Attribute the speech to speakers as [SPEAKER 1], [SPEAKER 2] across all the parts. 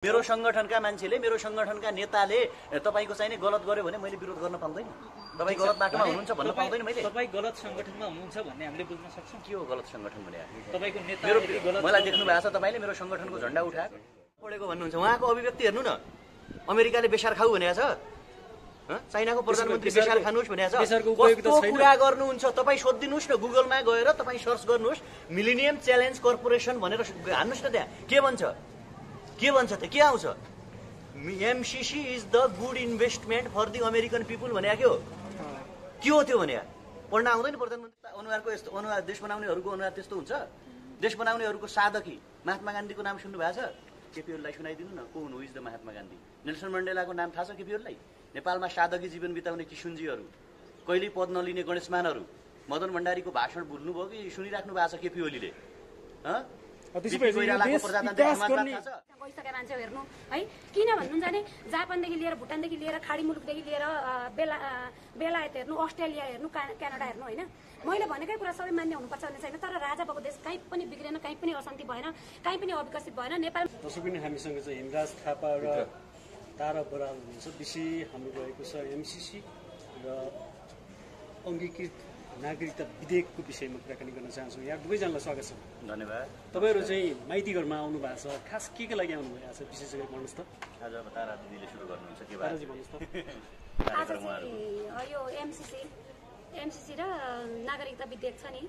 [SPEAKER 1] मेरो संगठनका मान्छेले मेरो संगठनका नेताले तपाईको चाहिँ गलत गर्यो भने मैले विरोध गर्न पाउँदैन तपाई गलत बाटोमा हुनुहुन्छ भन्न पाउँदैन मैले
[SPEAKER 2] तपाई गलत संगठनमा हुनुहुन्छ भन्ने हामीले बुझ्न सक्छौं
[SPEAKER 1] के हो गलत संगठन भने
[SPEAKER 2] तपाईको नेता
[SPEAKER 1] मेरो मलाई देख्नु भएको छ तपाईले मेरो संगठनको झण्डा उठाएको पढेको भन्नुहुन्छ उहाँको अभिव्यक्ति हेर्नु न अमेरिकाले बेसार खाऊ भनेको छ चाइनाको प्रधानमन्त्री बेसार खानुस् भनेको छ कस्तो कुरा गर्नुहुन्छ तपाई सोधिदिनुस् न गुगलमा गएर तपाई सर्च गर्नुस् मिलेनियम च्यालेन्ज कर्पोरेसन भनेर हान्नुस् न त्यहाँ के भन्छ त के आउँछ MCC is the good investment for the American people भने के हो त्यो भने पढ्न आउँदैन प्रधानमन्त्री अनुहारको यस्तो अनुहार देश बनाउनेहरूको अनुहार त्यस्तो हुन्छ देश बनाउनेहरूको साधकी महात्मा गान्धीको नाम सुन्नु भएको छ केपीओलीलाई सुनाइदिनु न को हुनु is the Mahatma Gandhi Nelson मण्डेलाको नाम थाहा छ केपीओलीलाई नेपालमा साधकी जीवन बिताउने किशुनजीहरू कहिले पद नलिने गणेशमानहरू मदन भण्डारीको भाषण भुल्नुभयो कि सुनिराख्नु भएको छ केपीओलीले
[SPEAKER 3] गइसकेका मान्छे हेर्नु है किन भन्नुहुन्छ भने जापानदेखि लिएर भुटानदेखि लिएर खाडी मुलुकदेखि लिएर बेलायत हेर्नु अस्ट्रेलिया हेर्नु क्यानाडा हेर्नु होइन मैले भनेकै कुरा सबै मान्य हुनुपर्छ भन्ने छैन तर राजा भएको देश कहीँ पनि बिग्रेन कहीँ पनि अशान्ति भएन कहीँ पनि अविकसित भएन नेपाल
[SPEAKER 4] दोस्रो पनि हामीसँग चाहिँ हेमराज थापा र तारा बराल हुनुहुन्छ विषय हाम्रो रहेको छ एमसीसी र अङ्गीकृत नागरिकता विधेयकको विषयमा कुराकानी गर्न चाहन्छु यहाँ दुवैजनालाई स्वागत छ
[SPEAKER 1] धन्यवाद
[SPEAKER 4] तपाईहरु चाहिँ माइती घरमा आउनु भएको छ खास के लागि आउनु भएको छ विशेष गरी भन्नुस् त
[SPEAKER 1] आज अब तारा दिदीले सुरु गर्नुहुन्छ के
[SPEAKER 4] ताराजी भन्नुस् त
[SPEAKER 3] आज यो एमसीसी र नागरिकता विधेयक छ नि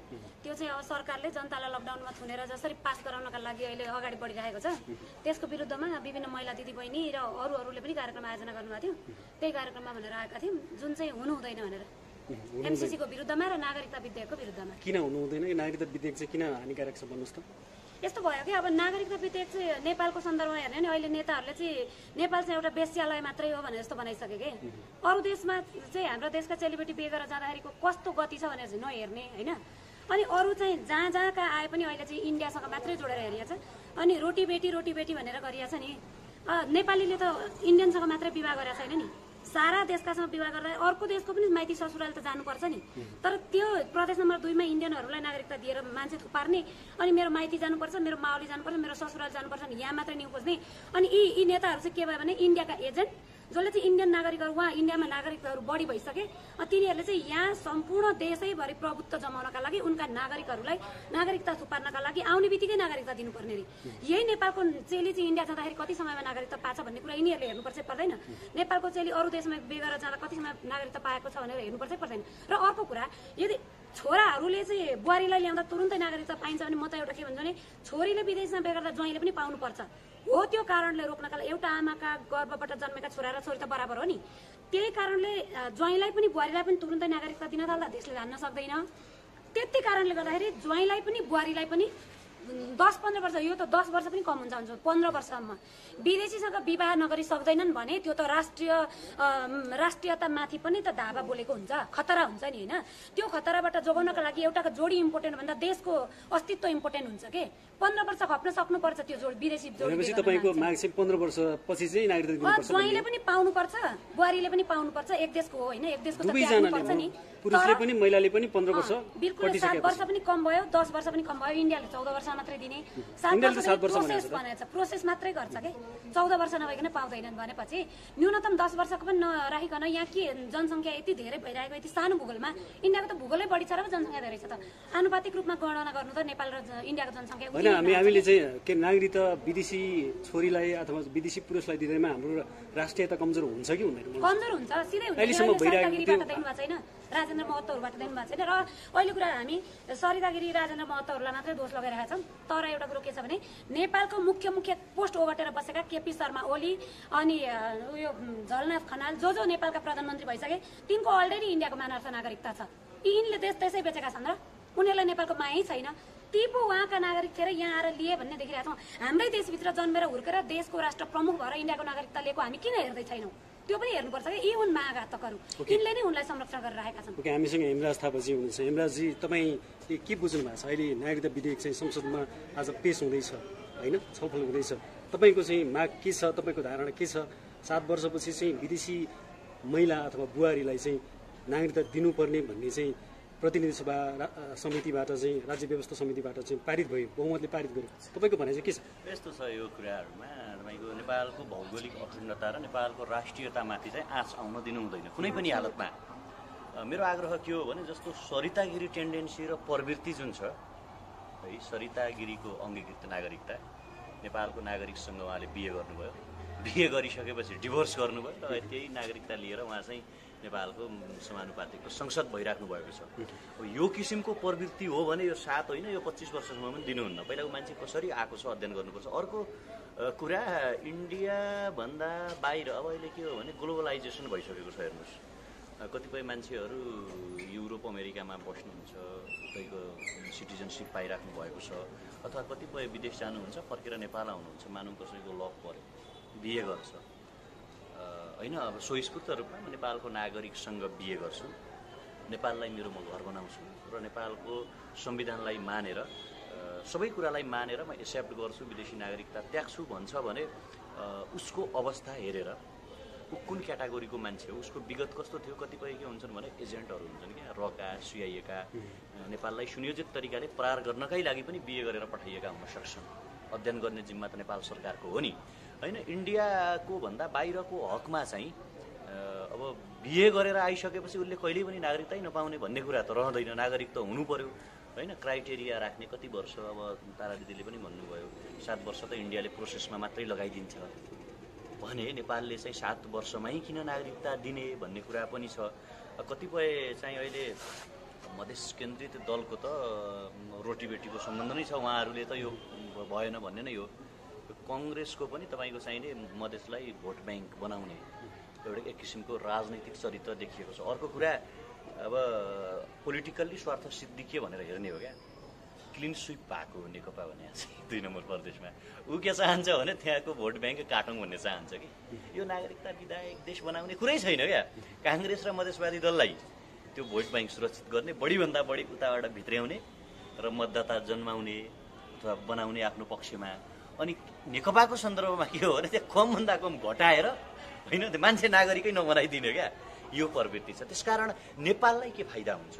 [SPEAKER 3] त्यो चाहिँ अब सरकारले जनतालाई लकडाउनमा थुनेर जसरी पास गराउनका लागि अहिले अगाडि बढिरहेको छ त्यसको विरुद्धमा विभिन्न महिला दिदीबहिनी र अरूले पनि कार्यक्रम आयोजना गर्नुभएको थियो त्यही कार्यक्रममा भनेर आएका थियौँ जुन चाहिँ हुनु हुँदैन भनेर एमसीसी को विरुद्धमा र नागरिकता विधेयकको विरुद्धमा
[SPEAKER 4] किन हुनु हुँदैन नागरिकता विधेयक चाहिँ किन हानिकारक छ भन्नुस् त
[SPEAKER 3] यस्तो भयो कि अब नागरिकता विधेयक चाहिँ नेपालको सन्दर्भमा हेर्ने नि अहिले नेताहरूले चाहिँ नेपाल चाहिँ एउटा वेश्यालय मात्रै हो भने जस्तो बनाइसके के अरू देशमा चाहिँ हाम्रो देशका चेलीबेटी बिहे गरेर जाँदाखेरिको कस्तो गति छ भनेर चाहिँ नहेर्ने होइन अनि अरू चाहिँ जहाँका आए पनि अहिले चाहिँ इन्डियासँग मात्रै जोडेर हेरिएको छ अनि रोटी बेटी भनेर गरिएको छ नि नेपालीले त इन्डियनसँग मात्रै विवाह गरेको छैन नि सारा देशकासँग विवाह गर्दा अर्को देशको पनि माइती ससुराल त जानुपर्छ नि तर त्यो प्रदेश नम्बर 2 मा इन्डियनहरूलाई नागरिकता दिएर मान्छे थुपार्ने अनि मेरो माइती जानुपर्छ मेरो मावली जानुपर्छ मेरो ससुराल जानुपर्छ नि यहाँ मात्रै न्यु खोज्ने अनि यी नेताहरू चाहिँ के भयो भने इन्डियाका एजेन्ट जसले चाहिँ इन्डियन नागरिकहरू उहाँ इन्डियामा नागरिकहरू बढी भइसके तिनीहरूले चाहिँ यहाँ सम्पूर्ण देशैभरि प्रभुत्व जमाउनका लागि उनका नागरिकहरूलाई नागरिकता थुपार्नका लागि आउने बित्तिकै नागरिकता दिनुपर्ने रे यही नेपालको चेली चाहिँ इन्डिया जाँदाखेरि कति समयमा नागरिकता पाछ भन्ने कुरा यिनीहरूले हेर्नुपर्छ पर्दैन नेपालको चेली अरू देशमा बिहे गरेर जाँदा कति समय नागरिकता पाएको छ भनेर हेर्नुपर्छ पर्दैन र अर्को कुरा यदि छोराहरूले चाहिँ बुहारीलाई ल्याउँदा तुरुन्तै नागरिकता पाइन्छ भने म त एउटा के भन्छु भने छोरीले विदेशमा बिहे गर्दा ज्वाइँले पनि पाउनुपर्छ हो त्यो कारणले रोक्नका लागि एउटा आमाका गर्भबाट जन्मेका छोरा र छोरी त बराबर हो नि त्यही कारणले ज्वाइँलाई पनि बुहारीलाई पनि तुरुन्तै नागरिकता दिन थाल्दा देशले जान्न सक्दैन त्यति कारणले गर्दाखेरि ज्वाइँलाई पनि बुहारीलाई पनि 10-15 वर्ष यो त 10 वर्ष पनि कम हुन्छ 15 वर्षसम्म विदेशीसँग विवाह नगरी सक्दैनन् भने त्यो त राष्ट्रियता माथि पनि त धावा बोलेको हुन्छ खतरा हुन्छ नि हैन त्यो खतराबाट जोगाउनका लागि एउटाको जोडी इम्पोर्टेन्ट भन्दा देशको अस्तित्व इम्पोर्टेन्ट हुन्छ के 15 वर्ष खप्न सक्नुपर्छ त्यो जोडी विदेशी जोडी
[SPEAKER 4] भनेपछि तपाईको माग चाहिँ 15 वर्ष पछि चाहिँ नागरिकता दिनुपर्छ
[SPEAKER 3] ज्वाइँले पनि पाउनुपर्छ बुहारीले पनि पाउनुपर्छ एक देशको हो हैन एक देशको त पाउनुपर्छ नि
[SPEAKER 4] पुरुषले पनि महिलाले पनि 15 वर्ष
[SPEAKER 3] बिल्कुल 7 वर्ष पनि कम भयो 10 वर्ष पनि कम भयो इन्डियाले 14 वर्ष मात्रै दिने 7 वर्ष भनेछ प्रोसेस मात्रै गर्छ के 14 वर्ष नभइकन पाउँदैनन् भनेपछि न्यूनतम 10 वर्षको पनि नराखिकन यहाँ के जनसंख्या यति धेरै भइरहेको यति सानो भूगोलमा इन्डियाको त भूगोलै बढी छ र जनसंख्या धेरै छ त आनुपातिक रूपमा गणना गर्नु त नेपाल र इन्डियाको जनसंख्या
[SPEAKER 4] हामीले चाहिँ के नागरिकता विदेशी छोरीलाई अथवा विदेशी पुरुषलाई दिँदैमा हाम्रो राष्ट्रियता कमजोर हुन्छ कि हुँदैन
[SPEAKER 3] कमजोर हुन्छ सिधै हुन्छ छैन राजेन्द्र महतोहरुबाट दिनु भएको छैन र अहिले कुरा हामी सरितागिरी राजेन्द्र महतोहरुलाई मात्रै दोष लगाइरहेका छौं तर एउटा कुरो के छ भने नेपालको मुख्य पोस्ट ओगटेर बसेका केपी शर्मा ओली अनि उयो झलनाथ खनाल जो नेपालका प्रधानमन्त्री भइसके तिनको अलरेडी इन्डियाको मानव नागरिकता छ यिनले देश त्यसै बेचेका छन् र उनीहरूलाई नेपालको मायै छैन ती पो उहाँका नागरिक थिए र यहाँ आएर लिए भन्ने देखिरहेका छौं हाम्रै देशभित्र जन्मेर हुर्केर देशको राष्ट्र प्रमुख भएर इन्डियाको नागरिकता लिएको हामी किन हेर्दै छैनौं त्यो पनि हेर्नुपर्छ कि यी हुन् महाघातकहरू यिनले नै उनलाई संरक्षण गरिरहेका छन्
[SPEAKER 4] ओके हामीसँग हेमराज थापाजी हुनुहुन्छ हेमराजजी तपाईँ के बुझ्नु भएको छ अहिले नागरिकता विधेयक चाहिँ संसदमा आज पेश हुँदैछ हैन छलफल हुँदैछ तपाईको चाहिँ माग के छ तपाईको धारणा के छ 7 वर्षपछि चाहिँ विदेशी महिला अथवा बुहारीलाई चाहिँ नागरिकता दिनुपर्ने भन्ने चाहिँ प्रतिनिधि सभा समितिबाट चाहिँ राज्य व्यवस्था समितिबाट चाहिँ पारित भयो, बहुमतले पारित गर्यो। तपाईँको भनाइ चाहिँ के छ?
[SPEAKER 1] यस्तो छ यो कुराहरूमा तपाईँको नेपालको भौगोलिक अखण्डता र नेपालको राष्ट्रियतामाथि चाहिँ आँच आउन दिनु हुँदैन कुनै पनि हालतमा। मेरो आग्रह के हो भने जस्तो सरितागिरी टेन्डेन्सी र प्रवृत्ति जुन छ है, सरितागिरीको अङ्गीकृत नागरिकता, नेपालको नागरिकसँग उहाँले बिहे गर्नुभयो, बिहे गरिसकेपछि डिभोर्स गर्नुभयो र त्यही नागरिकता लिएर उहाँ चाहिँ नेपालको समानुपातिकको संसद भइराख्नु भएको छ। यो किसिमको प्रवृत्ति हो भने यो 7 होइन यो 25 वर्षसम्म पनि दिनुहुन्न। पहिलाको मान्छे कसरी आएको छ अध्ययन गर्नुपर्छ। अर्को कुरा इन्डियाभन्दा बाहिर अब अहिले के हो भने ग्लोबलाइजेसन भइसकेको छ। हेर्नुहोस् कतिपय मान्छेहरू युरोप अमेरिकामा बस्नुहुन्छ, कतैको सिटिजनसिप पाइराख्नु भएको छ, अथवा कतिपय विदेश जानुहुन्छ फर्केर नेपाल आउनुहुन्छ, मानौँ कसैको लभ पर्यो बिहे गर्छ होइन। अब स्वस्फूर्त रूपमा म नेपालको नागरिकसँग बिहे गर्छु, नेपाललाई मेरो म घर बनाउँछु र नेपालको संविधानलाई मानेर सबै कुरालाई मानेर म एक्सेप्ट गर्छु, विदेशी नागरिकता त्याग्छु भन्छ भने उसको अवस्था हेरेर ऊ कुन क्याटेगोरीको मान्छे हो, उसको विगत कस्तो थियो। कतिपय के हुन्छन् भने एजेन्टहरू हुन्छन् क्या, रका सिआइएका, नेपाललाई सुनियोजित तरिकाले प्रहार गर्नकै लागि पनि बिहे गरेर पठाइएका हुन सक्छन्। अध्ययन गर्ने जिम्मा त नेपाल सरकारको हो नि होइन। इन्डियाको भन्दा बाहिरको हकमा चाहिँ अब बिहे गरेर आइसकेपछि उसले कहिल्यै पनि नागरिकतै नपाउने भन्ने कुरा त रहँदैन। नागरिक त हुनु पर्यो होइन। क्राइटेरिया राख्ने कति वर्ष, अब तारा दिदीले पनि भन्नुभयो 7 वर्ष त इन्डियाले प्रोसेसमा मात्रै लगाइदिन्छ भने नेपालले चाहिँ 7 वर्षमै किन नागरिकता दिने भन्ने कुरा पनि छ। कतिपय चाहिँ अहिले मधेस केन्द्रित दलको त रोटीबेटीको सम्बन्ध नै छ, उहाँहरूले त यो भएन भन्ने नै हो। कङ्ग्रेसको पनि तपाईँको चाहिने मधेसलाई भोट ब्याङ्क बनाउने एउटा एक किसिमको राजनैतिक चरित्र देखिएको छ। अर्को कुरा अब पोलिटिकल्ली स्वार्थ सिद्धि के भनेर हेर्ने हो क्या, क्लिन स्विप भएको नेकपा भने 2 नम्बर प्रदेशमा ऊ के चाहन्छ भने त्यहाँको भोट ब्याङ्क काटौँ भन्ने चाहन्छ कि यो नागरिकता विधायक देश बनाउने कुरै छैन क्या। काङ्ग्रेस र मधेसवादी दललाई त्यो भोट ब्याङ्क सुरक्षित गर्ने, बढीभन्दा बढी उताबाट भित्र्याउने र मतदाता जन्माउने अथवा बनाउने आफ्नो पक्षमा। अनि नेकपाको सन्दर्भमा के हो भने त्यो कमभन्दा कम घटाएर होइन त्यो मान्छे नागरिकै नबनाइदिने क्या, यो प्रवृत्ति छ। त्यसकारण नेपाललाई के फाइदा हुन्छ,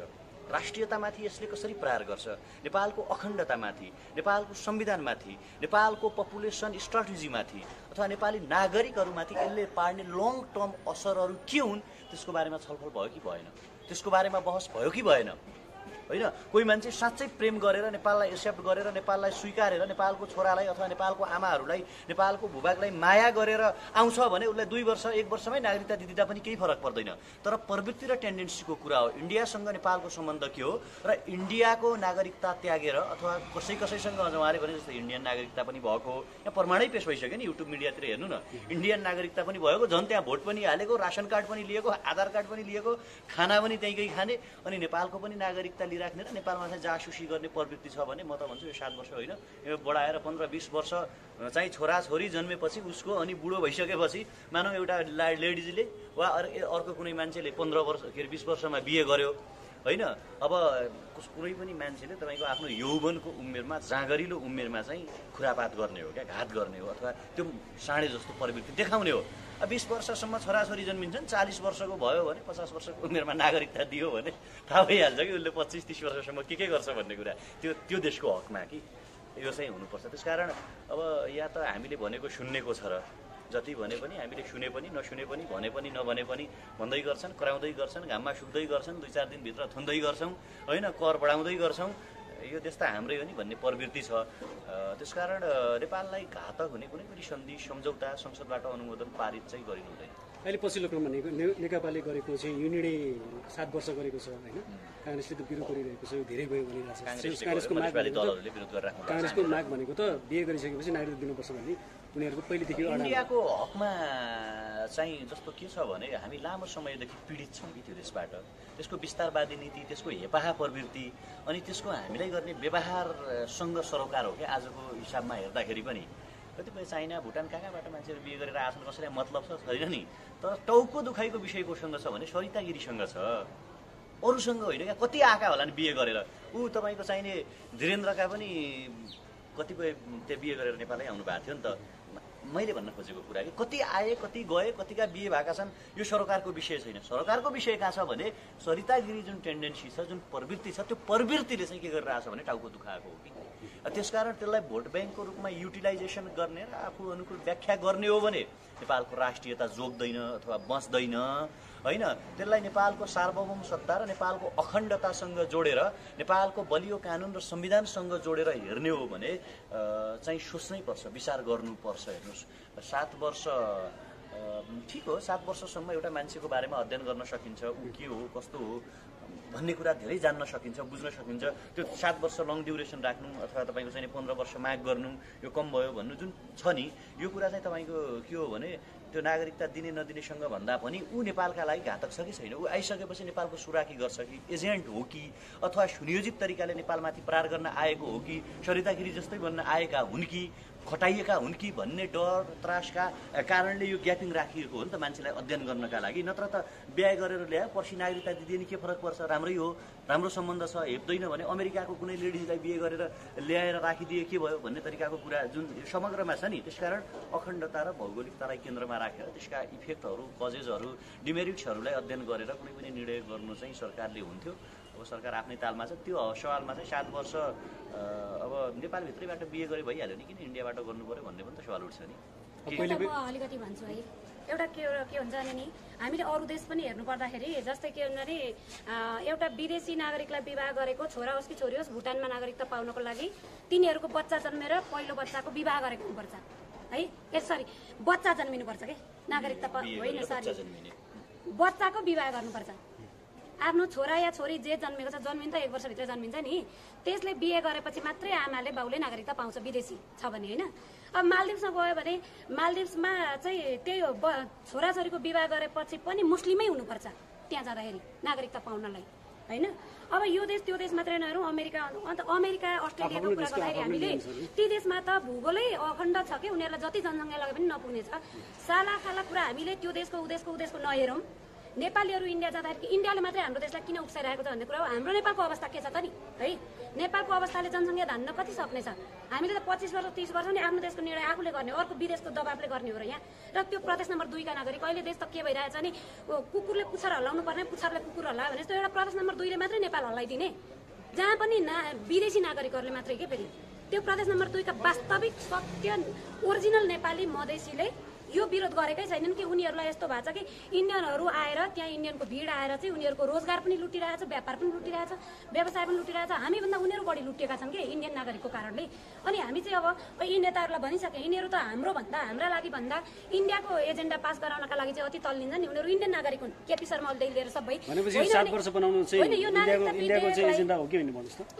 [SPEAKER 1] राष्ट्रियतामाथि यसले कसरी प्रहार गर्छ, नेपालको अखण्डतामाथि, नेपालको संविधानमाथि, नेपालको पपुलेसन स्ट्राटेजीमाथि अथवा नेपाली नागरिकहरूमाथि यसले पार्ने लङ टर्म असरहरू के हुन् त्यसको बारेमा छलफल भयो कि भएन, त्यसको बारेमा बहस भयो कि भएन होइन। कोही मान्छे साँच्चै प्रेम गरेर नेपाललाई एक्सेप्ट गरेर नेपाललाई स्वीकारेर नेपालको छोरालाई अथवा नेपालको आमाहरूलाई नेपालको भूभागलाई माया गरेर आउँछ भने उसलाई 2 वर्ष 1 वर्षमै नागरिकता दिँदा पनि केही फरक पर्दैन। तर प्रवृत्ति र टेन्डेन्सीको कुरा हो। इन्डियासँग नेपालको सम्बन्ध के हो र इन्डियाको नागरिकता त्यागेर अथवा कसैसँग अझ उहाँले भने जस्तै इन्डियन नागरिकता पनि भएको यहाँ प्रमाणै पेश भइसक्यो नि, युट्युब मिडियातिर हेर्नु न, इन्डियन नागरिकता पनि भएको, झन् त्यहाँ भोट पनि हालेको, रासन कार्ड पनि लिएको, आधार कार्ड पनि लिएको, खाना पनि त्यहीँकै खाने, अनि नेपालको पनि नागरिकता राख्ने र नेपालमा चाहिँ जासुसी गर्ने प्रवृत्ति छ भने म त भन्छु यो 7 वर्ष होइन, यो बढाएर 15-20 वर्ष चाहिँ छोराछोरी जन्मेपछि उसको अनि बुढो भइसकेपछि मानौ एउटा लेडिजले वा अर्को कुनै मान्छेले 15 वर्ष के 20 वर्षमा बिहे गर्यो होइन। अब कुनै पनि मान्छेले तपाईँको आफ्नो यौवनको उमेरमा जाँगरिलो उमेरमा चाहिँ खुरापात गर्ने हो क्या, घात गर्ने हो अथवा त्यो साँडे जस्तो प्रवृत्ति देखाउने हो। 20 वर्षसम्म छोराछोरी जन्मिन्छन्, 40 वर्षको भयो भने 50 वर्षको उमेरमा नागरिकता दियो भने थाहा भइहाल्छ कि उसले 25-30 वर्षसम्म के गर्छ भन्ने कुरा त्यो देशको हकमा कि यो चाहिँ हुनुपर्छ। त्यसकारण अब या त हामीले भनेको सुन्नेको छ र जति भने पनि हामीले सुने पनि नसुने पनि भने पनि नभने पनि भन्दै गर्छन्, कराउँदै गर्छन्, घाममा सुक्दै गर्छन्, 2-4 दिनभित्र थन्दै गर्छौँ होइन, कर बढाउँदै गर्छौँ, यो देश त हाम्रै हो नि भन्ने प्रवृत्ति छ। त्यसकारण नेपाललाई घातक हुने कुनै पनि सन्धि सम्झौता संसदबाट अनुमोदन पारित चाहिँ गरिनु हुँदैन।
[SPEAKER 4] अहिले पछिल्लो क्रममा नेकपाले गरेको चाहिँ यो निर्णय 7 वर्ष गरेको छ होइन, काङ्ग्रेसले त विरोध गरिरहेको छ, यो धेरै भयो भनिरहेको छ। काङ्ग्रेसको माग भनेको त बिहे गरिसकेपछि नागरिकता दिनुपर्छ भन्ने उनीहरूको पहिलेदेखि
[SPEAKER 1] इन्डियाको हकमा चाहिँ जस्तो के छ भने हामी लामो समयदेखि पीडित छौँ कि त्यो देशबाट, त्यसको विस्तारवादी नीति, त्यसको हेपाहा प्रवृत्ति अनि त्यसको हामीलाई गर्ने व्यवहारसँग सरोकार हो क्या आजको हिसाबमा हेर्दाखेरि पनि। कतिपय चाइना भुटान कहाँबाट मान्छेहरू बिहे गरेर आछन्, कसैलाई मतलब छ छैन नि, तर टाउको दुखाइको विषय कोसँग छ भने सरितागिरीसँग छ, अरूसँग होइन क्या। कति आएका होला नि बिहे गरेर, ऊ तपाईँको चाहिने धीरेन्द्रका पनि कतिपय त्यो बिहे गरेर नेपालै आउनु भएको थियो नि त, मैले भन्न खोजेको कुरा कि कति आए कति गए कतिका बिहे भएका छन् यो सरकारको विषय छैन। सरकारको विषय कहाँ छ भने सरिता गिरी जुन टेन्डेन्सी छ जुन प्रवृत्ति छ त्यो प्रवृत्तिले चाहिँ के गरिरहेछ भने टाउको दुखाएको हो कि त्यसकारण त्यसलाई भोट ब्याङ्कको रूपमा युटिलाइजेसन गर्ने र आफू अनुकूल व्याख्या गर्ने हो भने नेपालको राष्ट्रियता जोग्दैन अथवा बच्दैन होइन। त्यसलाई नेपालको सार्वभौम सत्ता र नेपालको अखण्डतासँग जोडेर नेपालको बलियो कानुन र संविधानसँग जोडेर हेर्ने हो भने चाहिँ सोच्नै पर्छ, विचार गर्नुपर्छ। हेर्नुहोस् 7 वर्ष ठिक हो, 7 वर्षसम्म एउटा मान्छेको बारेमा अध्ययन गर्न सकिन्छ, ऊ के हो कस्तो हो भन्ने कुरा धेरै जान्न सकिन्छ, बुझ्न सकिन्छ। त्यो 7 वर्ष लङ ड्युरेसन राख्नु अथवा तपाईँको चाहिँ 15 वर्ष माग गर्नु यो कम भयो भन्नु जुन छ नि, यो कुरा चाहिँ तपाईँको के हो भने त्यो नागरिकता दिने नदिनेसँग भन्दा पनि ऊ नेपालका लागि घातक छ कि छैन, ऊ आइसकेपछि नेपालको सुराकी गर्छ कि एजेन्ट हो कि अथवा सुनियोजित तरिकाले नेपालमाथि प्रहार गर्न आएको हो कि सरिता गिरी जस्तै बन्न आएका हुन् कि खटाइएका हुन् कि भन्ने डर त्रासका कारणले यो ग्यापिङ राखिएको हो नि त मान्छेलाई अध्ययन गर्नका लागि। नत्र त बिहे गरेर ल्यायो पर्सि नागरिकता दिदिए नि के फरक पर्छ, राम्रै हो, राम्रो सम्बन्ध छ, हेप्दैन भने अमेरिकाको कुनै लेडिजलाई बिहे गरेर ल्याएर राखिदिए के भयो भन्ने तरिकाको कुरा जुन समग्रमा छ नि। त्यसकारण अखण्डता र भौगोलिकतालाई केन्द्रमा राखेर त्यसका इफेक्टहरू कजेजहरू डिमेरिट्सहरूलाई अध्ययन गरेर कुनै पनि निर्णय गर्नु चाहिँ सरकारले हुन्थ्यो। अब सरकार आफ्नै तालमा छ। त्यो सवालमा चाहिँ 7 वर्ष अब नेपालभित्रैबाट बिहे गरे भइहाल्यो नि, किन इन्डियाबाट गर्नु पर्यो भन्ने पनि त सवाल उठ्छ नि।
[SPEAKER 3] म अलिकति भन्छु है, एउटा के हुन्छ भने नि हामीले अरू देश पनि हेर्नु पर्दाखेरि जस्तै के हुन्छ भने एउटा विदेशी नागरिकलाई विवाह गरेको छोरा होस् कि छोरी होस् भुटानमा नागरिकता पाउनको लागि तिनीहरूको बच्चा जन्मेर पहिलो बच्चाको विवाह गरेको हुनुपर्छ है। सरी बच्चा जन्मिनुपर्छ के नागरिकता होइन, सरी बच्चाको विवाह गर्नुपर्छ। आफ्नो छोरा या छोरी जे जन्मेको छ जन्मिन्छ 1 वर्षभित्र जन्मिन्छ नि, त्यसले बिहे गरेपछि मात्रै आमाले बाउले नागरिकता पाउँछ विदेशी छ भने होइन। अब मालदिप्समा गयो भने मालदिप्समा चाहिँ त्यही हो, छोराछोरीको विवाह गरेपछि पनि मुस्लिमै हुनुपर्छ त्यहाँ जाँदाखेरि नागरिकता पाउनलाई होइन। अब यो देश त्यो देश मात्रै नहेरौँ, अमेरिका अन्त अमेरिका अस्ट्रेलियाको कुरा गर्दाखेरि हामीले ती देशमा त भूगोलै अखण्ड छ कि उनीहरूलाई जति जनसङ्ख्या लगे पनि नपुग्ने छ। साला खाला कुरा हामीले त्यो देशको उदेशको नहेरौँ। नेपालीहरू इन्डिया जाँदाखेरि इन्डियाले मात्रै हाम्रो देशलाई किन उक्साइरहेको छ भन्ने कुरा हो। हाम्रो नेपालको अवस्था के छ त नि है, नेपालको अवस्थाले जनसङ्ख्या धान्न कति सक्ने छ। हामीले त 25 वर्ष 30 वर्ष नि आफ्नो देशको निर्णय आफूले गर्ने, अर्को विदेशको दबावले गर्ने हो र यहाँ। र त्यो प्रदेश नम्बर 2 का नागरिक अहिले देश त के भइरहेछ नि, कुकुरले पुच्छर हल्लाउनु पर्ने पुच्छरले कुकुर हल्लायो भने जस्तो एउटा प्रदेश नम्बर 2 ले मात्रै नेपाल हल्लाइदिने, जहाँ पनि विदेशी नागरिकहरूले मात्रै के फेरि त्यो प्रदेश नम्बर 2 का वास्तविक सत्य ओरिजिनल नेपाली मधेसीले यो विरोध गरेकै छैनन् कि उनीहरूलाई यस्तो भएको छ कि इन्डियनहरू आएर त्यहाँ इन्डियनको भिड आएर चाहिँ उनीहरूको रोजगार पनि लुटिरहेछ, व्यापार पनि लुटिरहेछ, व्यवसाय पनि लुटिरहेछ। हामीभन्दा उनीहरू बढी लुटेका छन् कि इन्डियन नागरिकको कारणले। अनि हामी चाहिँ अब यी नेताहरूलाई भनिसके यिनीहरू त हाम्रा लागि भन्दा इन्डियाको एजेन्डा पास गराउनका लागि चाहिँ अति तल्लिन्छन् नि, उनीहरू इन्डियन नागरिक हुन्। केपी शर्माले लिएर सबै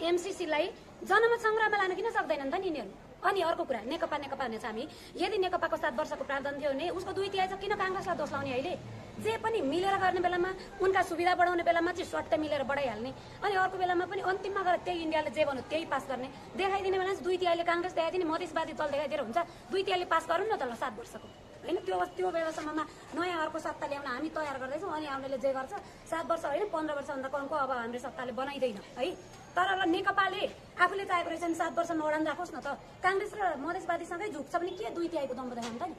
[SPEAKER 3] एमसीसीलाई जनमत सङ्ग्रहमा लान किन सक्दैनन् त नि यिनीहरू। अनि अर्को कुरा नेकपा हुनेछ हामी, यदि नेकपाको 7 वर्षको प्रावधान थियो भने उसको 2/3 चाहिँ किन काङ्ग्रेसलाई दोष लाउने। अहिले जे पनि मिलेर गर्ने बेलामा उनका सुविधा बढाउने बेलामा चाहिँ स्वाट्ट मिलेर बढाइहाल्ने, अनि अर्को बेलामा पनि अन्तिममा गएर त्यही इन्डियाले जे भन्यो त्यही पास गर्ने देखाइदिने बेला 2/3 काङ्ग्रेस देखाइदिने, मधेसवादी दल देखाइदिएर हुन्छ। 2/3 पास गरौँ न त ल 7 वर्षको होइन। त्यो बेलासम्ममा नयाँ अर्को सत्ता ल्याउन हामी तयार गर्दैछौँ। अनि हामीले जे गर्छ 7 वर्ष होइन 15 वर्षभन्दा कमको अब हाम्रो सत्ताले बनाइँदैन है। तर नेकपाले आफूले चाहेको रहेछ नि 7 वर्षमा अडान राखोस् न त। काङ्ग्रेस र मधेसवादीसँगै झुक्छ भने के 2/3 को दम्ब देखाउनु त नि।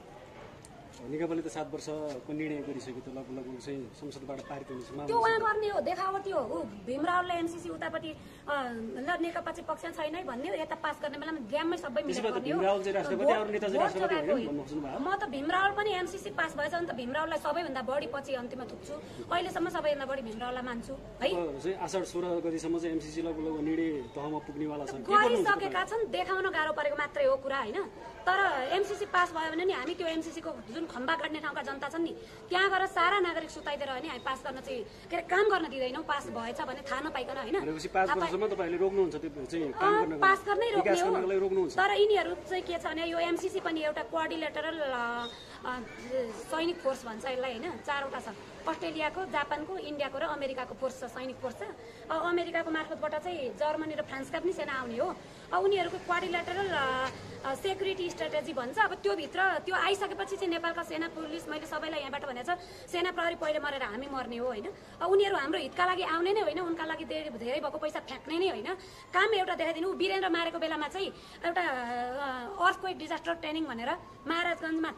[SPEAKER 4] नेकपाले त 7 वर्षको निर्णय गरिसक्यो, त लगभग चाहिँ संसदबाट पारित हुने
[SPEAKER 3] त्यो उहाँ गर्ने हो, देखावटी हो। भीमरावले एमसीसी उतापट्टि ल नेकपा चाहिँ पक्ष छैन भन्ने, यता पास गर्ने बेलामा ग्याममै सबै मिलेर गर्ने हो। म त भीमराव पनि एमसीसी पास भएछ भने त भीमरावलाई सबैभन्दा बढी पछि अन्तिममा थुक्छु। अहिलेसम्म सबैभन्दा बढी भीमरावलाई मान्छु है।
[SPEAKER 4] आषाढ 16 गतिसम्म चाहिँ एमसीसी लगभग निर्णय तहमा पुग्नेवाला छन्,
[SPEAKER 3] गरिसकेका छन्। देखाउन गाह्रो परेको मात्रै हो कुरा होइन। तर एमसीसी पास भयो भने नि हामी त्यो एमसीसीको जुन खम्बा काट्ने ठाउँका जनता छन् नि त्यहाँ गएर सारा नागरिक सुताइदिएर भने हामी पास गर्न चाहिँ के अरे काम गर्न दिँदैनौँ। पास भएछ भने थाहा नपाइकन होइन पास गर्नै रोक्ने हो। तर यिनीहरू चाहिँ के छ भने यो एमसीसी पनि एउटा क्वाड्रिलेटरल सैनिक फोर्स भन्छ यसलाई होइन। 4वटा छ, अस्ट्रेलियाको, जापानको, इन्डियाको र अमेरिकाको फोर्स छ, सैनिक फोर्स छ। अमेरिकाको मार्फतबाट चाहिँ जर्मनी र फ्रान्सका पनि सेना आउने हो। उनीहरूको क्वाड्रिलेटरल सेक्युरिटी स्ट्राटेजी भन्छ। अब त्यो भित्र त्यो आइसकेपछि चाहिँ नेपालका सेना पुलिस, मैले सबैलाई यहाँबाट भनेको छ, सेना प्रहरी पहिले मरेर हामी मर्ने हो होइन। उनीहरू हाम्रो हितका लागि आउने नै होइन, उनका लागि धेरै भएको पैसा फ्याँक्ने नै होइन। काम एउटा देखाइदिनु। वीरेन्द्र मारेको बेलामा चाहिँ एउटा अर्थक्वेक डिजास्टर ट्रेनिङ भनेर महाराजगञ्जमा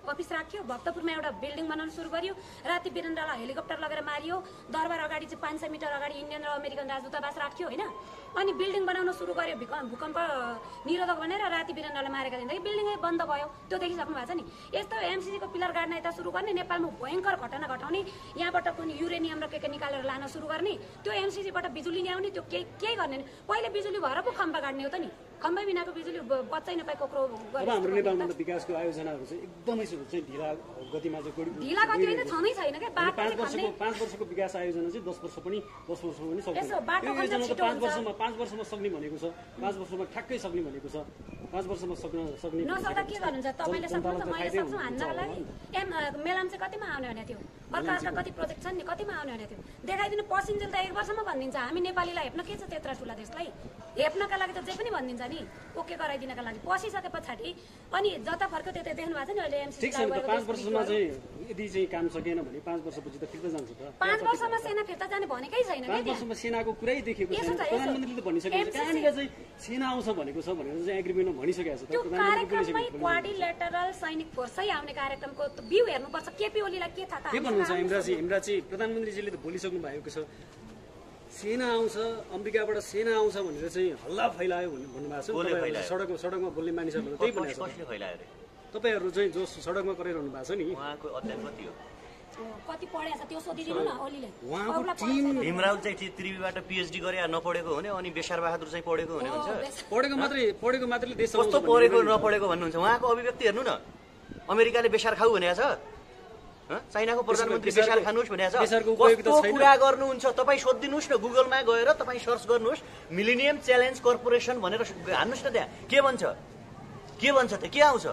[SPEAKER 3] अफिस राख्यो, भक्तपुरमा एउटा बिल्डिङ बनाउन सुरु गर्यो, राति वीरेन्द्रलाई हेलिकप्टर लगेर मारियो, दरबार अगाडि चाहिँ 500 मिटर अगाडि इन्डियन र अमेरिकन राजदूतावास राख्यो होइन। अनि बिल्डिङ बनाउन सुरु गर्यो भूकम्प निरोधक भनेर, राति वीरेन्द्रलाई मारेका दिनदेखि बिल्डिङै बन्द भयो। त्यो देखिसक्नु भएको छ नि। यस्तो एमसीसीको पिलर गाड्न यता सुरु गर्ने, नेपालमा भयङ्कर घटना घटाउने, यहाँबाट कुनै युरेनियम र के निकालेर लान सुरु गर्ने, त्यो एमसीसीबाट बिजुली ल्याउने, त्यो केही गर्ने नि। पहिले बिजुली भएर पो खम्बा गाड्ने हो त नि। खम्बै बिनाको बिजुली बच्चै नपाए कोक्रो
[SPEAKER 4] अब हाम्रो नेपालमा त विकासको आयोजनाहरू चाहिँ एकदमै चाहिँ ढिला गतिमा चाहिँ
[SPEAKER 3] ढिला गति होइन, छँदै छैन क्या।
[SPEAKER 4] 5 वर्षको विकास आयोजना चाहिँ 10 वर्ष पनि सक्दैन। यो योजना त 5 वर्षमा सक्ने भनेको छ, 5 वर्षमा ठ्याक्कै सक्ने भनेको छ। 5 वर्षमा सक्ने
[SPEAKER 3] नसक्दा के गर्नुहुन्छ? तपाईँले सक्नुहुन्छ, मैले सक्छु हान्नको लागि। मेलामा चाहिँ कतिमा आउने भने थियो, अर्का कति प्रोजेक्ट छन् नि, कतिमा आउने भने थियो देखाइदिनु। पसिन्जेल त 1 वर्षमा भनिदिन्छ। हामी नेपालीलाई हेप्न के छ त्यत्रा ठुला देशलाई? हेप्नका लागि त जे पनि भनिदिन्छ नि, ओके गराइदिनका लागि। पसिसके पछाडि अनि जता फर्क्यो त्यतै देख्नु भएको छ नि अहिले एमसीसी।
[SPEAKER 4] ठिक छ नि, 5 वर्षमा चाहिँ यदि चाहिँ काम सकेन भने 5 वर्षपछि त फिर्ता जान्छ त।
[SPEAKER 3] 5 वर्षमा सेना फिर्ता जाने भनेकै छैन।
[SPEAKER 4] 5 वर्षमा सेनाको कुरै देखेको छैन। प्रधानमन्त्रीले त भनिसकेको छ कहाँनिर चाहिँ सेना आउँछ भनेको छ भनेर चाहिँ एग्रिमेन्टमा भनिसकेको छ।
[SPEAKER 3] त्यो कार्यक्रममै क्वाड्रिलेटरल सैनिक फोर्सै आउने कार्यक्रमको भ्यू हेर्नुपर्छ। केपी ओलीलाई के थाहा?
[SPEAKER 4] के भन्नुहुन्छ इमराजी प्रधानमन्त्रीजीले त भोलिसक्नु भएको छ। सेना आउँछ, अमेरिकाबाट सेना आउँछ भनेर चाहिँ हल्ला फैलायो भन्नुभएको छ। सडकमा बोल्ने मानिसहरूले त्यही भनेको छ। तपाईँहरू चाहिँ जो सडकमा गरिरहनु भएको छ नि,
[SPEAKER 1] उहाँको अध्ययन कति हो?
[SPEAKER 3] कति पढेछ त्यो सोधिदिनु न ओलीले।
[SPEAKER 4] उहाँको टिम
[SPEAKER 1] भीमराव चाहिँ त्रिवीबाट पिएचडी गरे नपढेको हुने, अनि बेसार बहादुर चाहिँ पढेको हुने हुन्छ।
[SPEAKER 4] पढेको मात्रै देश
[SPEAKER 1] कस्तो पढेको नपढेको भन्नुहुन्छ? उहाँको अभिव्यक्ति हेर्नु न। अमेरिकाले बेसार खाऊ भनेको छ, चाइनाको प्रधानमन्त्री बेसार खानुहोस् भनेको छ। कस्तो कुरा गर्नुहुन्छ तपाईँ सोधिदिनुहोस् न, गुगलमा गएर तपाईँ सर्च गर्नुहोस्, मिलेनियम च्यालेन्ज कर्पोरेसन भनेर हान्नुहोस् न, त्यहाँ के भन्छ त के आउँछ?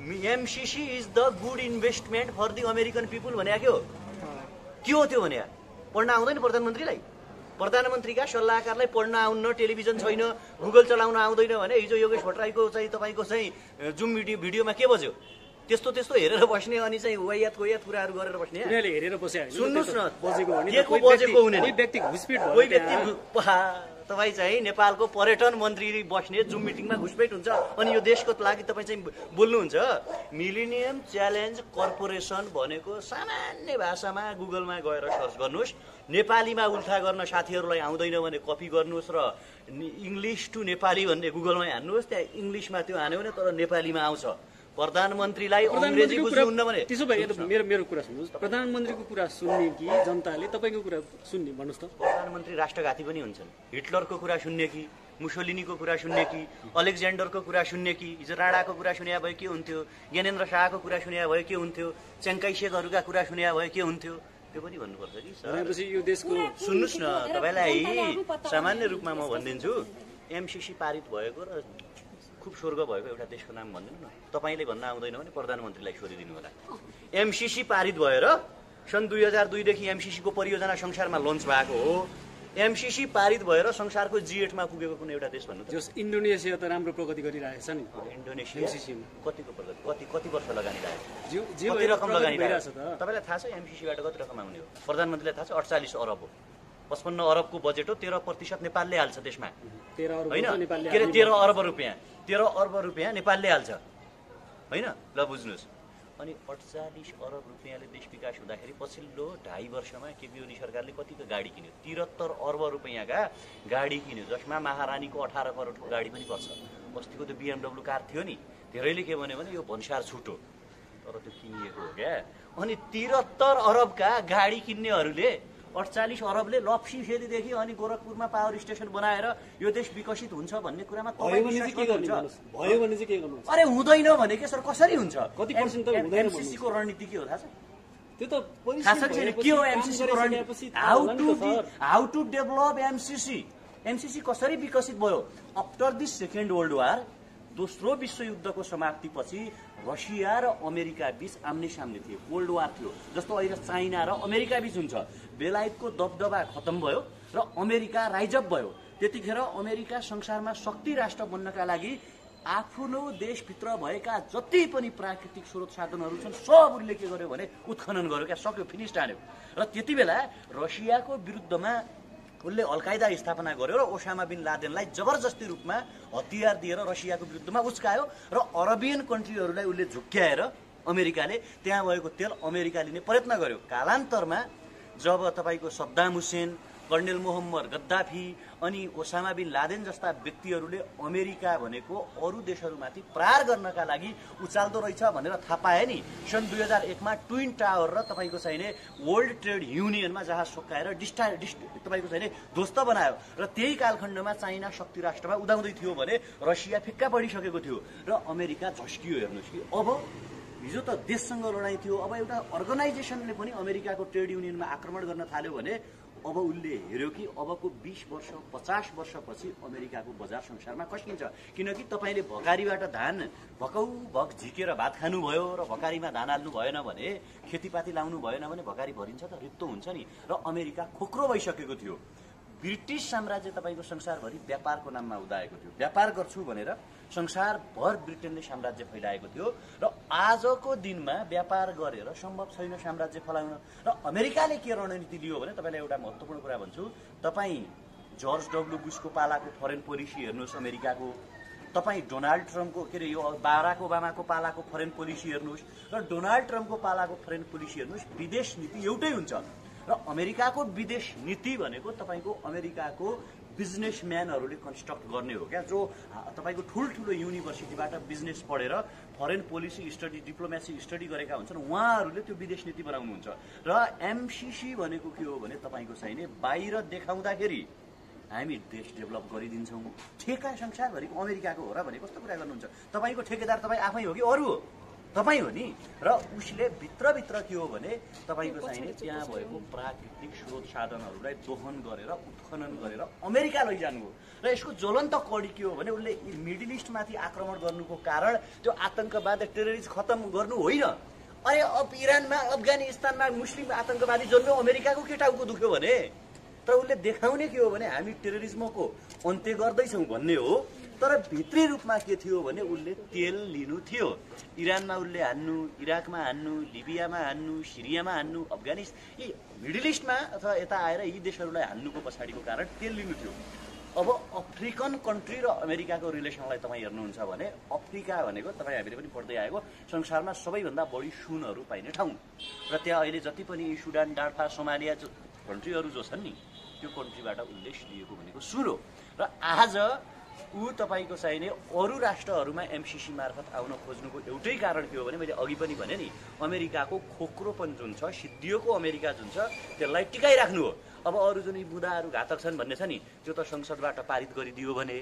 [SPEAKER 1] MCC is the good investment for the American people भनेको के हो त्यो भने? पढ्न आउँदैन प्रधानमन्त्रीलाई? प्रधानमन्त्रीका सल्लाहकारलाई पढ्न आउन्न, टेलिभिजन छैन, गुगल चलाउन आउँदैन भने हिजो योगेश भट्टराईको चाहिँ तपाईँको चाहिँ जुम भिडियोमा के बज्यो? त्यस्तो हेरेर बस्ने, अनि चाहिँ वायात कुराहरू गरेर बस्ने।
[SPEAKER 4] हेरेर बसे
[SPEAKER 1] सुन्नुहोस् न,
[SPEAKER 4] बजेको
[SPEAKER 1] हुने
[SPEAKER 4] व्यक्ति घुसपेट
[SPEAKER 1] कोही व्यक्ति तपाईँ चाहिँ नेपालको पर्यटन मन्त्री बस्ने जुम मिटिङमा घुसपेट हुन्छ, अनि यो देशको लागि तपाईँ चाहिँ बोल्नुहुन्छ। मिलेनियम च्यालेन्ज कर्पोरेसन भनेको सामान्य भाषामा गुगलमा गएर सर्च गर्नुहोस्, नेपालीमा उल्था गर्न साथीहरूलाई आउँदैन भने कपी गर्नुहोस् र इङ्ग्लिस टु नेपाली भन्ने गुगलमा हान्नुहोस्, त्यहाँ इङ्ग्लिसमा त्यो हान्यो भने तर नेपालीमा आउँछ। प्रधानमन्त्रीलाई अङ्ग्रेजी बुझ्नुहुन्न भने
[SPEAKER 4] त्यसो भए मेरो कुरा सुन्नुहोस्। प्रधानमन्त्रीको कुरा सुन्ने कि जनताले तपाईँको कुरा सुन्ने भन्नुहोस् त?
[SPEAKER 1] प्रधानमन्त्री राष्ट्रघाती पनि हुन्छन्। हिटलरको कुरा सुन्ने कि, मुसोलिनीको कुरा सुन्ने कि, अलेक्जेन्डरको कुरा सुन्ने कि, हिजो राणाको कुरा सुने भए के हुन्थ्यो, ज्ञानेन्द्र शाहको कुरा सुने भए के हुन्थ्यो, च्याङ्काइसेकहरूका कुरा सुने भए के हुन्थ्यो, त्यो पनि भन्नुपर्छ कि सर।
[SPEAKER 4] यो देशको
[SPEAKER 1] सुन्नुहोस् न, तपाईँलाई सामान्य रूपमा म भनिदिन्छु, एमसीसी पारित भएको र खुब स्वर्ग भएको एउटा देशको नाम भनिदिनु न। तपाईँले भन्न आउँदैन भने प्रधानमन्त्रीलाई सोधिदिनु होला। एमसीसी पारित भएर सन् 2002 देखि एमसीसीको परियोजना संसारमा लन्च भएको हो। एमसीसी पारित भएर संसारको G8 मा पुगेको कुनै एउटा देश भन्नु त?
[SPEAKER 4] जस इन्डोनेसिया त राम्रो प्रगति गरिरहेछ नि।
[SPEAKER 1] इन्डोनेसिया कतिको प्रगति, कति वर्ष लगानी लाग्यो,
[SPEAKER 4] कति
[SPEAKER 1] रकम लगानी लाग्यो? तपाईँलाई थाहा छ एमसीसीबाट कति रकम आउने हो? प्रधानमन्त्रीलाई थाहा छ? 48 अरब हो। 55 अरबको बजेट हो, 13% नेपालले हाल्छ त्यसमा, होइन? के अरे 13 अर्ब रुपियाँ नेपालले हाल्छ, होइन? ल बुझ्नुहोस्। अनि 48 अरब रुपियाँले देश विकास हुँदाखेरि पछिल्लो 2.5 वर्षमा केपी ओली सरकारले कतिको गाडी किन्यो? 73 अर्ब रुपियाँका गाडी किन्यो, जसमा महारानीको 18 करोडको गाडी पनि पर्छ। अस्तिको त्यो BMW कार थियो नि, धेरैले के भन्यो भने यो भन्सार छुट हो, तर त्यो किनिएको हो क्या। अनि 73 अरबका गाडी किन्नेहरूले 48 अरबले लप्सी फेदीदेखि अनि गोरखपुरमा पावर स्टेसन बनाएर यो देश विकसित हुन्छ भन्ने कुरामा
[SPEAKER 4] भयो भने चाहिँ के गर्नु?
[SPEAKER 1] अरे हुँदैन भने के सर, कसरी हुन्छ?
[SPEAKER 4] कति पर्सेन्ट त हुँदैन?
[SPEAKER 1] एमसीसी को रणनीति के हो थाहा छ?
[SPEAKER 4] त्यो त
[SPEAKER 1] के हो एमसीसी को रणनीति? How to develop MCC. MCC कसरी विकसित भयो? After the second world war, दोस्रो विश्वयुद्धको समाप्तिपछि रसिया र अमेरिका बीच आम्ने सामने थिए, कोल्ड वार थियो। जस्तो अहिले चाइना र अमेरिका बीच हुन्छ। बेलायतको दबदबा खतम भयो र अमेरिका राइजअप भयो। त्यतिखेर अमेरिका संसारमा शक्ति राष्ट्र बन्नका लागि आफ्नो देशभित्र भएका जति पनि प्राकृतिक स्रोत साधनहरू छन् सब उसले के गर्यो भने उत्खनन गर्यो क्या, सक्यो, फिनिस टान्यो। र त्यति बेला रसियाको विरुद्धमा उसले अलकायदा स्थापना गर्यो र ओसामा बिन लादेनलाई जबरजस्ती रूपमा हतियार दिएर रसियाको विरुद्धमा उस्कायो र अरबियन कन्ट्रीहरूलाई उसले झुक्क्याएर अमेरिकाले त्यहाँ भएको तेल अमेरिका लिने प्रयत्न गर्यो। कालान्तरमा जब तपाईँको सद्दाम हुसेन, कर्नेल मोहम्मद गद्दाफी अनि ओसामा बिन लादेन जस्ता व्यक्तिहरूले अमेरिका भनेको अरू देशहरूमाथि प्रहार गर्नका लागि उचाल्दो रहेछ भनेर थाहा पाए नि, सन् 2001मा ट्विन टावर र तपाईँको चाहिने वर्ल्ड ट्रेड युनियनमा जहाज सोकाएर तपाईँको चाहिने ध्वस्त बनायो र त्यही कालखण्डमा चाइना शक्ति राष्ट्रमा उदाउँदै थियो भने रसिया फिक्का पडिसकेको थियो र अमेरिका झस्कियो। हेर्नुहोस् कि अब हिजो त देशसँग लडाइँ थियो, अब एउटा अर्गनाइजेसनले पनि अमेरिकाको ट्रेड युनियनमा आक्रमण गर्न थाल्यो भने अब उसले हेर्यो कि अबको 20 वर्ष 50 वर्षपछि अमेरिकाको बजार संसारमा खस्किन्छ। किनकि तपाईँले भकारीबाट धान भकौ भक झिकेर भात खानुभयो र भकारीमा धान हाल्नु भएन भने, खेतीपाती लाउनु भएन भने भकारी भरिन्छ त, रित्तो हुन्छ नि। र अमेरिका खोक्रो भइसकेको थियो। ब्रिटिस साम्राज्य तपाईँको संसारभरि व्यापारको नाममा उदाएको थियो। व्यापार गर्छु भनेर संसारभर ब्रिटेनले साम्राज्य फैलाएको थियो र आजको दिनमा व्यापार गरेर सम्भव छैन साम्राज्य फैलाउन। र अमेरिकाले के रणनीति लियो भने तपाईँलाई एउटा महत्त्वपूर्ण कुरा भन्छु, तपाईँ जर्ज डब्ल्यू बुशको पालाको फरेन पोलिसी हेर्नुहोस् अमेरिकाको, तपाईँ डोनाल्ड ट्रम्पको के अरे यो बाराक ओबामाको पालाको फरेन पोलिसी हेर्नुहोस् र डोनाल्ड ट्रम्पको पालाको फरेन पोलिसी हेर्नुहोस्, विदेश नीति एउटै हुन्छ। र अमेरिकाको विदेश नीति भनेको तपाईँको अमेरिकाको बिजनेसम्यानहरूले कन्स्ट्रक्ट गर्ने हो क्या, जो तपाईँको ठुल्ठुलो युनिभर्सिटीबाट बिजनेस पढेर foreign policy study diplomacy study गरेका हुन्छन्, उहाँहरूले त्यो विदेश नीति बनाउनुहुन्छ। र एमसिसी भनेको के हो भने तपाईँको चाहिने बाहिर देखाउँदाखेरि हामी देश डेभलप गरिदिन्छौँ। ठेका संसारभरिको अमेरिकाको हो र भने कस्तो कुरा गर्नुहुन्छ? तपाईँको ठेकेदार तपाईँ आफै हो कि अरू हो? तपाईँ हो नि। र उसले भित्रभित्र के हो भने तपाईँको चाहिने त्यहाँ भएको प्राकृतिक स्रोत साधनहरूलाई दोहन गरेर उत्खनन गरेर अमेरिका लैजानु हो। र यसको ज्वलन्त कडी के हो भने उसले मिडल इस्टमाथि आक्रमण गर्नुको कारण त्यो आतंकवाद टेररिस्ट खतम गर्नु होइन। अरे अब इरानमा अफगानिस्तानमा मुस्लिम आतंकवादी जन्म्यो, अमेरिकाको के टाउको दुख्यो भने? तर उसले देखाउने के हो भने हामी टेररिज्मको अन्त्य गर्दैछौँ भन्ने हो। तर भित्री रूपमा के थियो भने उसले तेल लिनु थियो। इरानमा उसले हान्नु, इराकमा हान्नु, लिबियामा हान्नु, सिरियामा हान्नु, अफगानिस्तान यी मिडल इस्टमा अथवा यता आएर यी देशहरूलाई हान्नुको पछाडिको कारण तेल लिनु थियो। अब अफ्रिकन कन्ट्री र अमेरिकाको रिलेसनलाई तपाईँ हेर्नुहुन्छ भने अफ्रिका भनेको तपाईँ हामीले पनि पढ्दै आएको संसारमा सबैभन्दा बढी सुनहरू पाइने ठाउँ र त्यहाँ अहिले जति पनि सुडान, डार्फा, सोमालिया कन्ट्रीहरू जो छन् नि त्यो कन्ट्रीबाट उसले लिएको भनेको सुन हो। र आज ऊ तपाईँको चाहिने अरू राष्ट्रहरूमा एमसिसी मार्फत आउन खोज्नुको एउटै कारण के हो भने मैले अघि पनि भने नि, अमेरिकाको खोक्रोपन जुन छ, सिद्धिएको अमेरिका जुन छ त्यसलाई टिकाइराख्नु हो। अब अरू जुन यी बुदाहरू घातक छन् भन्ने छ नि, त्यो त संसदबाट पारित गरिदियो भने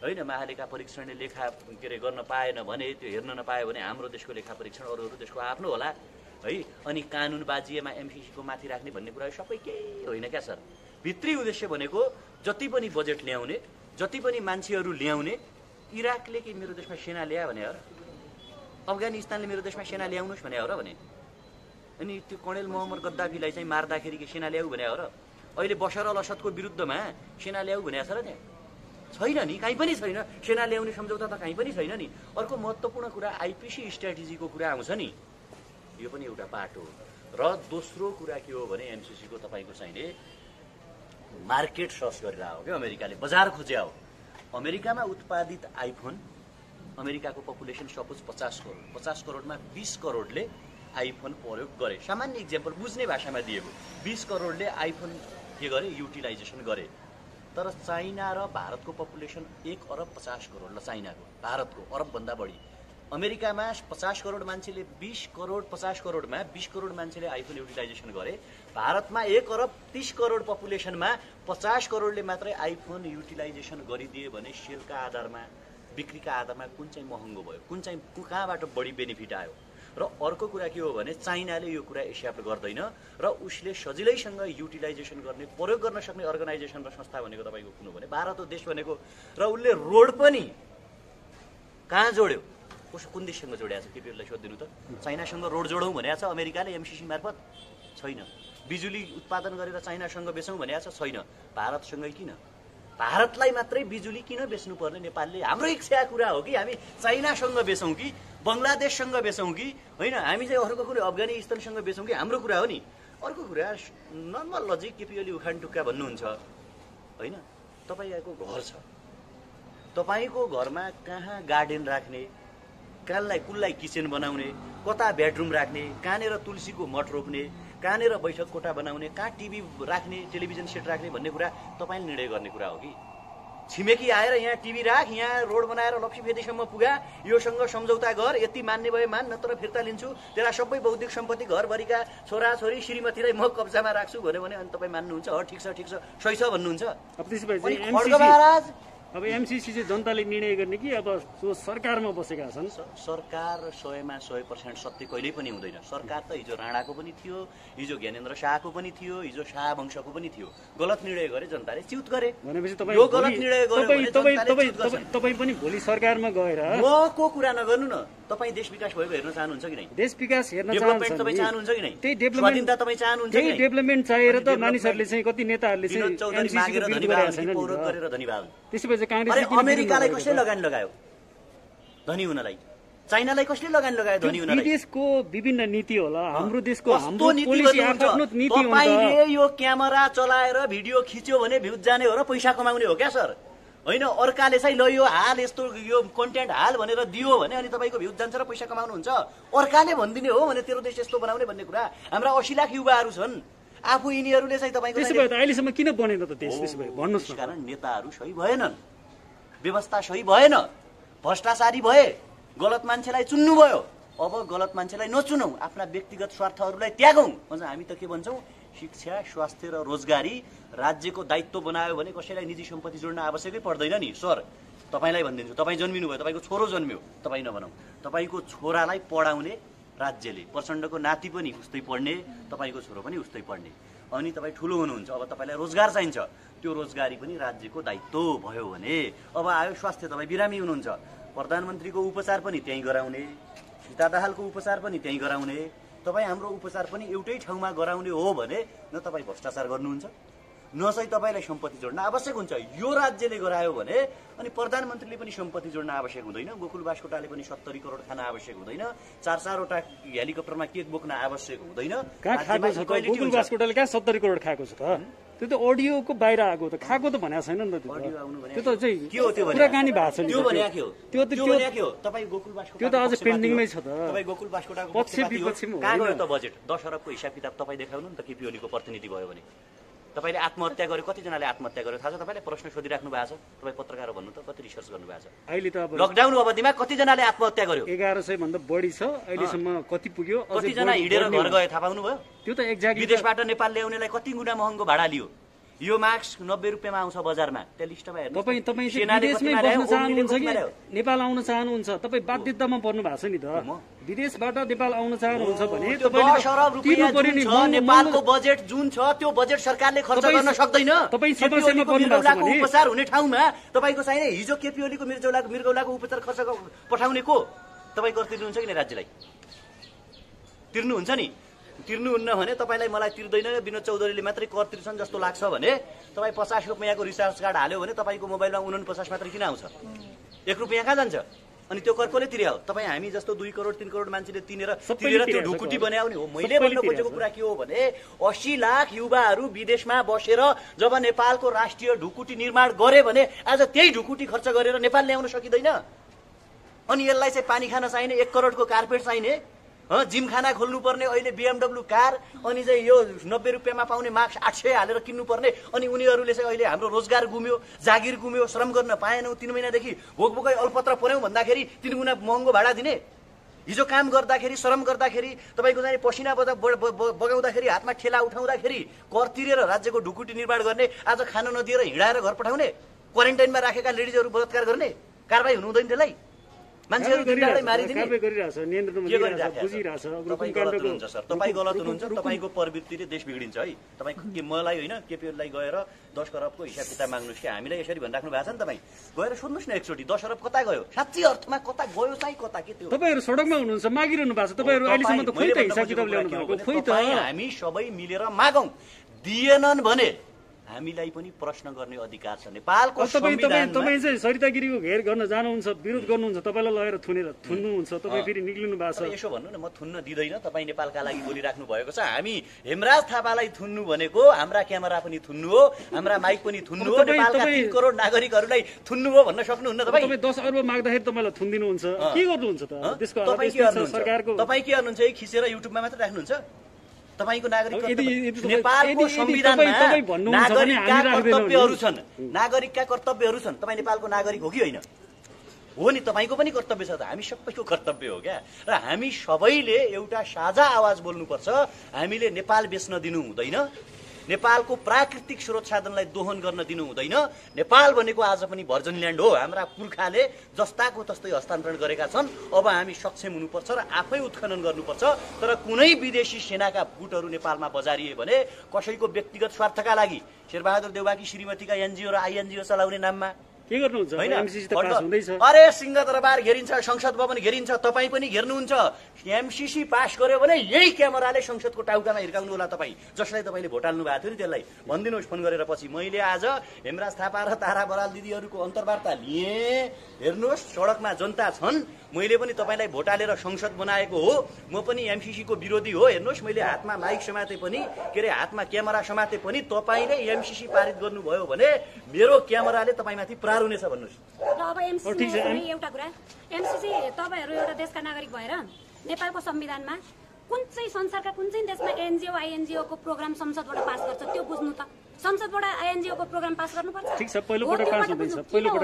[SPEAKER 1] होइन, महालेखा परीक्षणले लेखा के अरे गर्न पाएन भने, त्यो हेर्न नपायो भने हाम्रो देशको लेखा परीक्षण अरू देशको आफ्नो होला है। अनि कानुनबाजीमा एमसिसीको माथि राख्ने भन्ने कुरा सबै केही होइन क्या सर। भित्री उद्देश्य भनेको जति पनि बजेट ल्याउने, जति पनि मान्छेहरू ल्याउने, इराकले कि मेरो देशमा सेना ल्यायो भने हो र, अफगानिस्तानले मेरो देशमा सेना ल्याउनुहोस् भने हो र भने, अनि त्यो कर्नेल मोहम्मद गद्दाफीलाई चाहिँ मार्दाखेरि कि सेना ल्याऊ भने हो र, अहिले बशर अल असदको विरुद्धमा सेना ल्याऊ भनेको छ र त्यहाँ छैन नि, कहीँ पनि छैन। सेना ल्याउने सम्झौता त कहीँ पनि छैन नि। अर्को महत्त्वपूर्ण कुरा आइपिसी स्ट्राटेजीको कुरा आउँछ नि, यो पनि एउटा बाटो हो। र दोस्रो कुरा के हो भने एमसिसीको तपाईँको चाहिने मार्केट सर्च गरेर आयो क्या, अमेरिकाले बजार खोज्या हो। अमेरिकामा उत्पादित आइफोन, अमेरिकाको पपुलेसन सपोज 50 करोड, 50 करोडमा 20 करोडले आइफोन प्रयोग गरे। सामान्य इक्जाम्पल बुझ्ने भाषामा दिएको, 20 करोडले आइफोन के गरे, युटिलाइजेसन गरे। तर चाइना र भारतको पपुलेसन 1 अरब 50 करोड ल चाइनाको, भारतको अरबभन्दा बढी। अमेरिकामा 50 करोड मान्छेले 20 करोड 50 करोडमा 20 करोड मान्छेले आइफोन युटिलाइजेसन गरे। भारतमा 1 अरब 30 करोड पपुलेसनमा 50 करोडले मात्रै आइफोन युटिलाइजेसन गरिदिए भने सेलका आधारमा, बिक्रीका आधारमा कुन चाहिँ महँगो भयो, कुन चाहिँ कहाँबाट बढी बेनिफिट आयो। र अर्को कुरा के हो भने चाइनाले यो कुरा एक्सेप्ट गर्दैन र उसले सजिलैसँग युटिलाइजेसन गर्ने, प्रयोग गर्न सक्ने अर्गनाइजेसन र संस्था भनेको तपाईँको कुन हो भने भारत हो देश भनेको। र उसले रोड पनि कहाँ जोड्यो, उसो कुन देशसँग जोडिएको छ केपीहरूलाई सोधिदिनु त। चाइनासँग रोड जोडौँ भनेको छ अमेरिकाले एमसिसी मार्फत, छैन। बिजुली उत्पादन गरेर चाइनासँग बेचौँ भनेको छ, छैन। भारतसँगै किन, भारतलाई मात्रै बिजुली किन बेच्नु पर्ने नेपालले? हाम्रो इच्छा कुरा हो कि हामी चाइनासँग बेचौँ कि बङ्गलादेशसँग बेचौँ कि होइन, हामी चाहिँ अर्को कुरो अफगानिस्तानसँग बेचौँ कि, हाम्रो कुरा हो नि। अर्को कुरा नर्मल लजिक केपी ओली उखान टुक्का भन्नुहुन्छ होइन तपाईँको घर छ, तपाईँको घरमा कहाँ गार्डन राख्ने, कुनलाई किचन बनाउने, कता बेडरुम राख्ने, कहाँनिर तुलसीको मठ रोप्ने, कहाँनिर बैठक कोठा बनाउने, कहाँ टिभी राख्ने, टेलिभिजन सेट राख्ने भन्ने कुरा तपाईँले निर्णय गर्ने कुरा हो कि छिमेकी आएर यहाँ टिभी राख, यहाँ रोड बनाएर लप्सी फेदीसम्म पुगा, योसँग सम्झौता गर, यति मान्ने भए मान, नत्र फिर्ता लिन्छु, तेरा सबै बौद्धिक सम्पत्ति घरभरिका छोराछोरी श्रीमतीलाई म कब्जामा राख्छु भन्यो भने अनि तपाईँ मान्नुहुन्छ? हो ठिक छ सही छ भन्नुहुन्छ?
[SPEAKER 4] अब एमसीसी चाहिँ जनताले निर्णय गर्ने कि अब जो सरकारमा बसेका छन्?
[SPEAKER 1] सरकार 100% सत्य कहिल्यै पनि हुँदैन। सरकार त हिजो राणाको पनि थियो, हिजो ज्ञानेन्द्र शाहको पनि थियो, हिजो शाह वंशको पनि थियो। गलत निर्णय गरे जनताले च्युत गरे।
[SPEAKER 4] भनेपछि
[SPEAKER 1] यो गलत निर्णय गरे
[SPEAKER 4] तपाईँ पनि भोलि सरकारमा गएर
[SPEAKER 1] म को कुरा नगर्नु न, तपाईँ देश विकास भएको हेर्न चाहनुहुन्छ कि नै?
[SPEAKER 4] देश विकास हेर्न
[SPEAKER 1] डेभलपमेन्ट तपाईँ चाहनुहुन्छ कि नै?
[SPEAKER 4] त्यही डेभलपमेन्ट
[SPEAKER 1] तपाईँ चाहनुहुन्छ कि नै?
[SPEAKER 4] डेभलपमेन्ट चाहेर त मानिसहरूले चाहिँ कति नेताहरूले चाहिँ
[SPEAKER 1] मागेर धनीभाव पौरख गरेर धनीभाव।
[SPEAKER 4] त्यसपछि
[SPEAKER 1] अरे अमेरिकालाई कसले लगानी लगायो धनी हुनलाई? चाइनालाई कसले लगानी लगायो धनी हुनलाई?
[SPEAKER 4] विदेशको विभिन्न नीति होला, हाम्रो देशको हाम्रो पोलिसी आफ्नो नीति हुन्छ।
[SPEAKER 1] तपाईले यो क्यामेरा चलाएर भिडियो खिच्यो भने भ्युज जाने हो र पैसा कमाउने हो क्या सर? होइन, अर्काले चाहिँ ल यो हाल यस्तो यो कन्टेन्ट हाल भनेर दियो भने अनि तपाईँको भ्युज जान्छ र पैसा कमाउनुहुन्छ। अर्काले भनिदिने हो भने तेरो देश यस्तो बनाउने भन्ने कुरा। हाम्रा 80 लाख युवाहरू छन्, आफू यिनीहरूले चाहिँ तपाईँको
[SPEAKER 4] त्यसो भए त अहिलेसम्म किन बनेन त देश? त्यसो भए भन्नुहोस् न।
[SPEAKER 1] कारण नेताहरू सही भएनन्, व्यवस्था सही भएन, भ्रष्टाचारी भए, गलत मान्छेलाई चुन्नुभयो। अब गलत मान्छेलाई नचुनौँ, आफ्ना व्यक्तिगत स्वार्थहरूलाई त्यागौँ। अझ हामी त के भन्छौँ? शिक्षा, स्वास्थ्य र रोजगारी राज्यको दायित्व बनायो भने कसैलाई निजी सम्पत्ति जोड्न आवश्यकै पर्दैन नि सर। तपाईँलाई भनिदिन्छु, तपाईँ जन्मिनु भयो, तपाईँको छोरो जन्मियो, तपाईँ नभनौँ, तपाईँको छोरालाई पढाउने राज्यले, प्रचण्डको नाति पनि उस्तै पढ्ने, तपाईँको छोरो पनि उस्तै पढ्ने। अनि तपाईँ ठुलो हुनुहुन्छ, अब तपाईँलाई रोजगार चाहिन्छ, त्यो रोजगारी पनि राज्यको दायित्व भयो भने। अब आयो स्वास्थ्य, तपाईँ बिरामी हुनुहुन्छ, प्रधानमन्त्रीको उपचार पनि त्यहीँ गराउने, सीता दाहालको उपचार पनि त्यहीँ गराउने, तपाईँ हाम्रो उपचार पनि एउटै ठाउँमा गराउने हो भने न तपाईँ भ्रष्टाचार गर्नुहुन्छ, न चाहिँ तपाईँलाई सम्पत्ति जोड्न आवश्यक हुन्छ। यो राज्यले गरायो भने अनि प्रधानमन्त्रीले पनि सम्पत्ति जोड्न आवश्यक हुँदैन, गोकुल बास्कोटाले पनि 70 करोड खान आवश्यक हुँदैन, 4-4वटा हेलिकप्टरमा केक बोक्न आवश्यक हुँदैन।
[SPEAKER 4] गोकुल बास्कोटाले कहाँ 70 करोड खाएको छ त? त्यो त अडियोको बाहिर आएको त, खाएको त भनेको छैन नि त। त्यो त चाहिँ
[SPEAKER 1] के हो? त्यो
[SPEAKER 4] कुराकानी भएको छ नि।
[SPEAKER 1] त्यो भने के हो?
[SPEAKER 4] त्यो
[SPEAKER 1] तपाईँ गोकुल बास्कोटा
[SPEAKER 4] त्यो त अझ पेन्डिङमै छ त।
[SPEAKER 1] तपाईँ गोकुल बास्कोटाको
[SPEAKER 4] पछि विपक्षमा
[SPEAKER 1] कहाँ गयो त बजेट? 10 अरबको हिसाब किताब तपाईँ देखाउनु नि त केपी ओलीको प्रतिनिधि भयो भने। तपाईँले आत्महत्या गर्यो, कतिजनाले आत्महत्या गर्यो थाहा छ तपाईँले? प्रश्न सोधिराख्नु भएको छ, तपाईँ पत्रकार भन्नु त, कति रिसर्च गर्नु भएको छ?
[SPEAKER 4] अहिले त अब
[SPEAKER 1] लकडाउन अवधिमा कतिजनाले आत्महत्या गर्यो?
[SPEAKER 4] 1100 भन्दा बढी छ अहिलेसम्म। कति पुग्यो?
[SPEAKER 1] कतिजना हिँडेर घर गए थाहा पाउनु भयो?
[SPEAKER 4] त्यो त एक्ज्याक्टली
[SPEAKER 1] विदेशबाट नेपाल ल्याउनेलाई कति गुणा महँगो भाडा लियो? यो मास्क 90 रुपियाँमा आउँछ बजारमा, त्यो लिस्टमा हेर्नु।
[SPEAKER 4] तपाईँ विदेशमै बस्न चाहनुहुन्छ कि नेपाल आउन चाहनुहुन्छ? तपाईँ बाध्यतामा पर्नु भएको छ नि त। विदेशबाट नेपाल आउन चाहनुहुन्छ भने
[SPEAKER 1] तपाईले 10 अरब रुपैयाँ नेपालको बजेट जुन छ त्यो बजेट सरकारले खर्च गर्न सक्दैन।
[SPEAKER 4] तपाईँ समस्यामा पर्नु भएको छ भने
[SPEAKER 1] उपचार हुने ठाउँमा तपाईको चाहिँ हिजो केपी ओलीको मृगौलाको उपचार खर्च पठाउने को तपाईँ गर्दिनुहुन्छ कि नै? राज्यलाई तिर्नुहुन्छ नि? तिर्नुहुन्न भने तपाईँलाई मलाई तिर्दैन, विनोद चौधरीले मात्रै कर तिर्छन् जस्तो लाग्छ भने तपाईँ 50 रुपियाँको रिचार्ज कार्ड हाल्यो भने तपाईँको मोबाइलमा 49 मात्रै किन आउँछ? 1 रुपियाँ कहाँ जान्छ? अनि त्यो कर कसले तिर्यायो? तपाईँ हामी जस्तो 2 करोड 3 करोड मान्छेले तिरेर त्यो ढुकुटी बनाउने हो। मैले भन्न खोजेको कुरा के हो भने 80 लाख युवाहरू विदेशमा बसेर जब नेपालको राष्ट्रिय ढुकुटी निर्माण गरे भने आज त्यही ढुकुटी खर्च गरेर नेपाल ल्याउन सकिँदैन। अनि यसलाई चाहिँ पानी खान चाहिने 1 करोडको कार्पेट चाहिने, जिमखाना खोल्नुपर्ने, अहिले BMW कार, अनि चाहिँ यो 90 रुपियाँमा पाउने मास्क 800 हालेर किन्नुपर्ने। अनि उनीहरूले चाहिँ अहिले हाम्रो रोजगार गुम्यो, जागिर गुम्यो, श्रम गर्न पाएनौँ, 3 महिनादेखि भोकभोकै अलपत्र पर्यौँ भन्दाखेरि 3 गुणा महँगो भाडा दिने। हिजो काम गर्दाखेरि, श्रम गर्दाखेरि, तपाईँको चाहिँ पसिना बगाउँदाखेरि, हातमा ठेला उठाउँदाखेरि कर तिरेर राज्यको ढुकुटी निर्माण गर्ने, आज खान नदिएर हिँडाएर घर पठाउने, क्वारेन्टाइनमा राखेका लेडिजहरू बलात्कार गर्ने, कारबाही हुनु हुँदैन त्यसलाई? मान्छेहरू मारिदिने तपाईँ गलत हुनुहुन्छ। तपाईँको प्रवृत्तिले देश बिग्रिन्छ है। तपाईँ के मलाई होइन केपी ओलीलाई गएर 10 अरबको हिसाब किताब माग्नुहोस् कि हामीलाई यसरी भनिराख्नु भएको छ नि? तपाईँ गएर सोध्नुहोस् न एकचोटि 10 अरब कता गयो? साँच्चै अर्थमा कता गयो चाहिँ कता? के त्यो
[SPEAKER 4] तपाईँहरू सडकमा हुनुहुन्छ, मागिरहनु भएको छ। तपाईँहरू अहिलेसम्म त खोइ त हिसाब किताब ल्याउनु भएको? खोइ त
[SPEAKER 1] हामी सबै मिलेर मागौँ। दिएनन् भने हामीलाई पनि प्रश्न गर्ने अधिकार छ। नेपालको
[SPEAKER 4] तपाईँ
[SPEAKER 1] संविधानमा
[SPEAKER 4] चाहिँ सरितागिरीको घेर गर्न जानुहुन्छ, विरोध गर्नुहुन्छ, तपाईँलाई लगेर थुन्नुहुन्छ, तपाईँ फेरि निक्लिनु भएको छ।
[SPEAKER 1] यसो भन्नु न, म थुन्न दिँदैन, तपाईँ नेपालका लागि बोलिराख्नु भएको छ। हामी हेमराज थापालाई थुन्नु भनेको हाम्रा क्यामेरा पनि थुन्नु हो, हाम्रा माइक पनि थुन्नु हो, नेपालका 3 करोड नागरिकहरूलाई थुन्नु हो भन्न सक्नुहुन्न तपाईँ?
[SPEAKER 4] 10 अर्ब माग्दाखेरि तपाईँलाई थुनिदिनुहुन्छ, के गर्नुहुन्छ त? देशको सरकारको
[SPEAKER 1] तपाईँ के गर्नुहुन्छ? खिचेर युट्युबमा मात्र राख्नुहुन्छ? तपाईँको नेपालको संविधानमा नागरिकका कर्तव्यहरू छन्, नागरिकका कर्तव्यहरू छन्। तपाईँ नेपालको नागरिक हो कि होइन? हो नि, तपाईँको पनि कर्तव्य छ त, हामी सबैको कर्तव्य हो क्या। र हामी सबैले एउटा साझा आवाज बोल्नुपर्छ। हामीले नेपाल बेच्न दिनु हुँदैन, नेपालको प्राकृतिक स्रोत साधनलाई दोहन गर्न दिनु हुँदैन। नेपाल भनेको आज पनि भर्जन ल्यान्ड हो, हाम्रा पुर्खाले जस्ताको तस्तै हस्तान्तरण गरेका छन्। अब हामी सक्षम हुनुपर्छ र आफै उत्खनन गर्नुपर्छ। तर कुनै विदेशी सेनाका बुटहरू नेपालमा बजारिए भने कसैको व्यक्तिगत स्वार्थका लागि शेरबहादुर देउवाकी श्रीमतीका एनजिओ र आइएनजिओ चलाउने नाममा
[SPEAKER 4] के गर्नुहुन्छ? एमसीसी त पास हुँदैछ।
[SPEAKER 1] अरे सिंहदरबार घेरिन्छ, संसद भवन घेरिन्छ, तपाईँ पनि घेर्नुहुन्छ। एमसीसी पास गर्यो भने यही क्यामेराले संसदको टाउकामा हिर्काउनु होला तपाईँ, जसलाई तपाईँले भोट हाल्नु भएको थियो नि। त्यसलाई भनिदिनुहोस् फोन गरेर पछि। मैले आज हेमराज थापा र तारा बराल दिदीहरूको अन्तर्वार्ता लिएँ। हेर्नुहोस्, सडकमा जनता छन्। मैले पनि तपाईँलाई भोट हालेर संसद बनाएको हो, म पनि एमसीसी को विरोधी हो। हेर्नुहोस्, मैले हातमा माइक समाते पनि, के अरे हातमा क्यामेरा समाते पनि, तपाईँले एमसीसी पारित गर्नुभयो भने मेरो क्यामेराले तपाईँमाथि हुनेछ भन्नुस्।
[SPEAKER 3] र अब एमसीसी एउटा कुरा, एमसीसी तपाईहरु एउटा देशका नागरिक भएर नेपालको संविधानमा कुन चाहिँ संसारका कुन चाहिँ देशमा एनजिओ आइएनजिओ को प्रोग्राम संसदबाट पास गर्छ त्यो बुझ्नु त। संसदबाट आइएनजिओ को प्रोग्राम पास गर्नुपर्छ।
[SPEAKER 4] ठीक छ, पहिलो पटक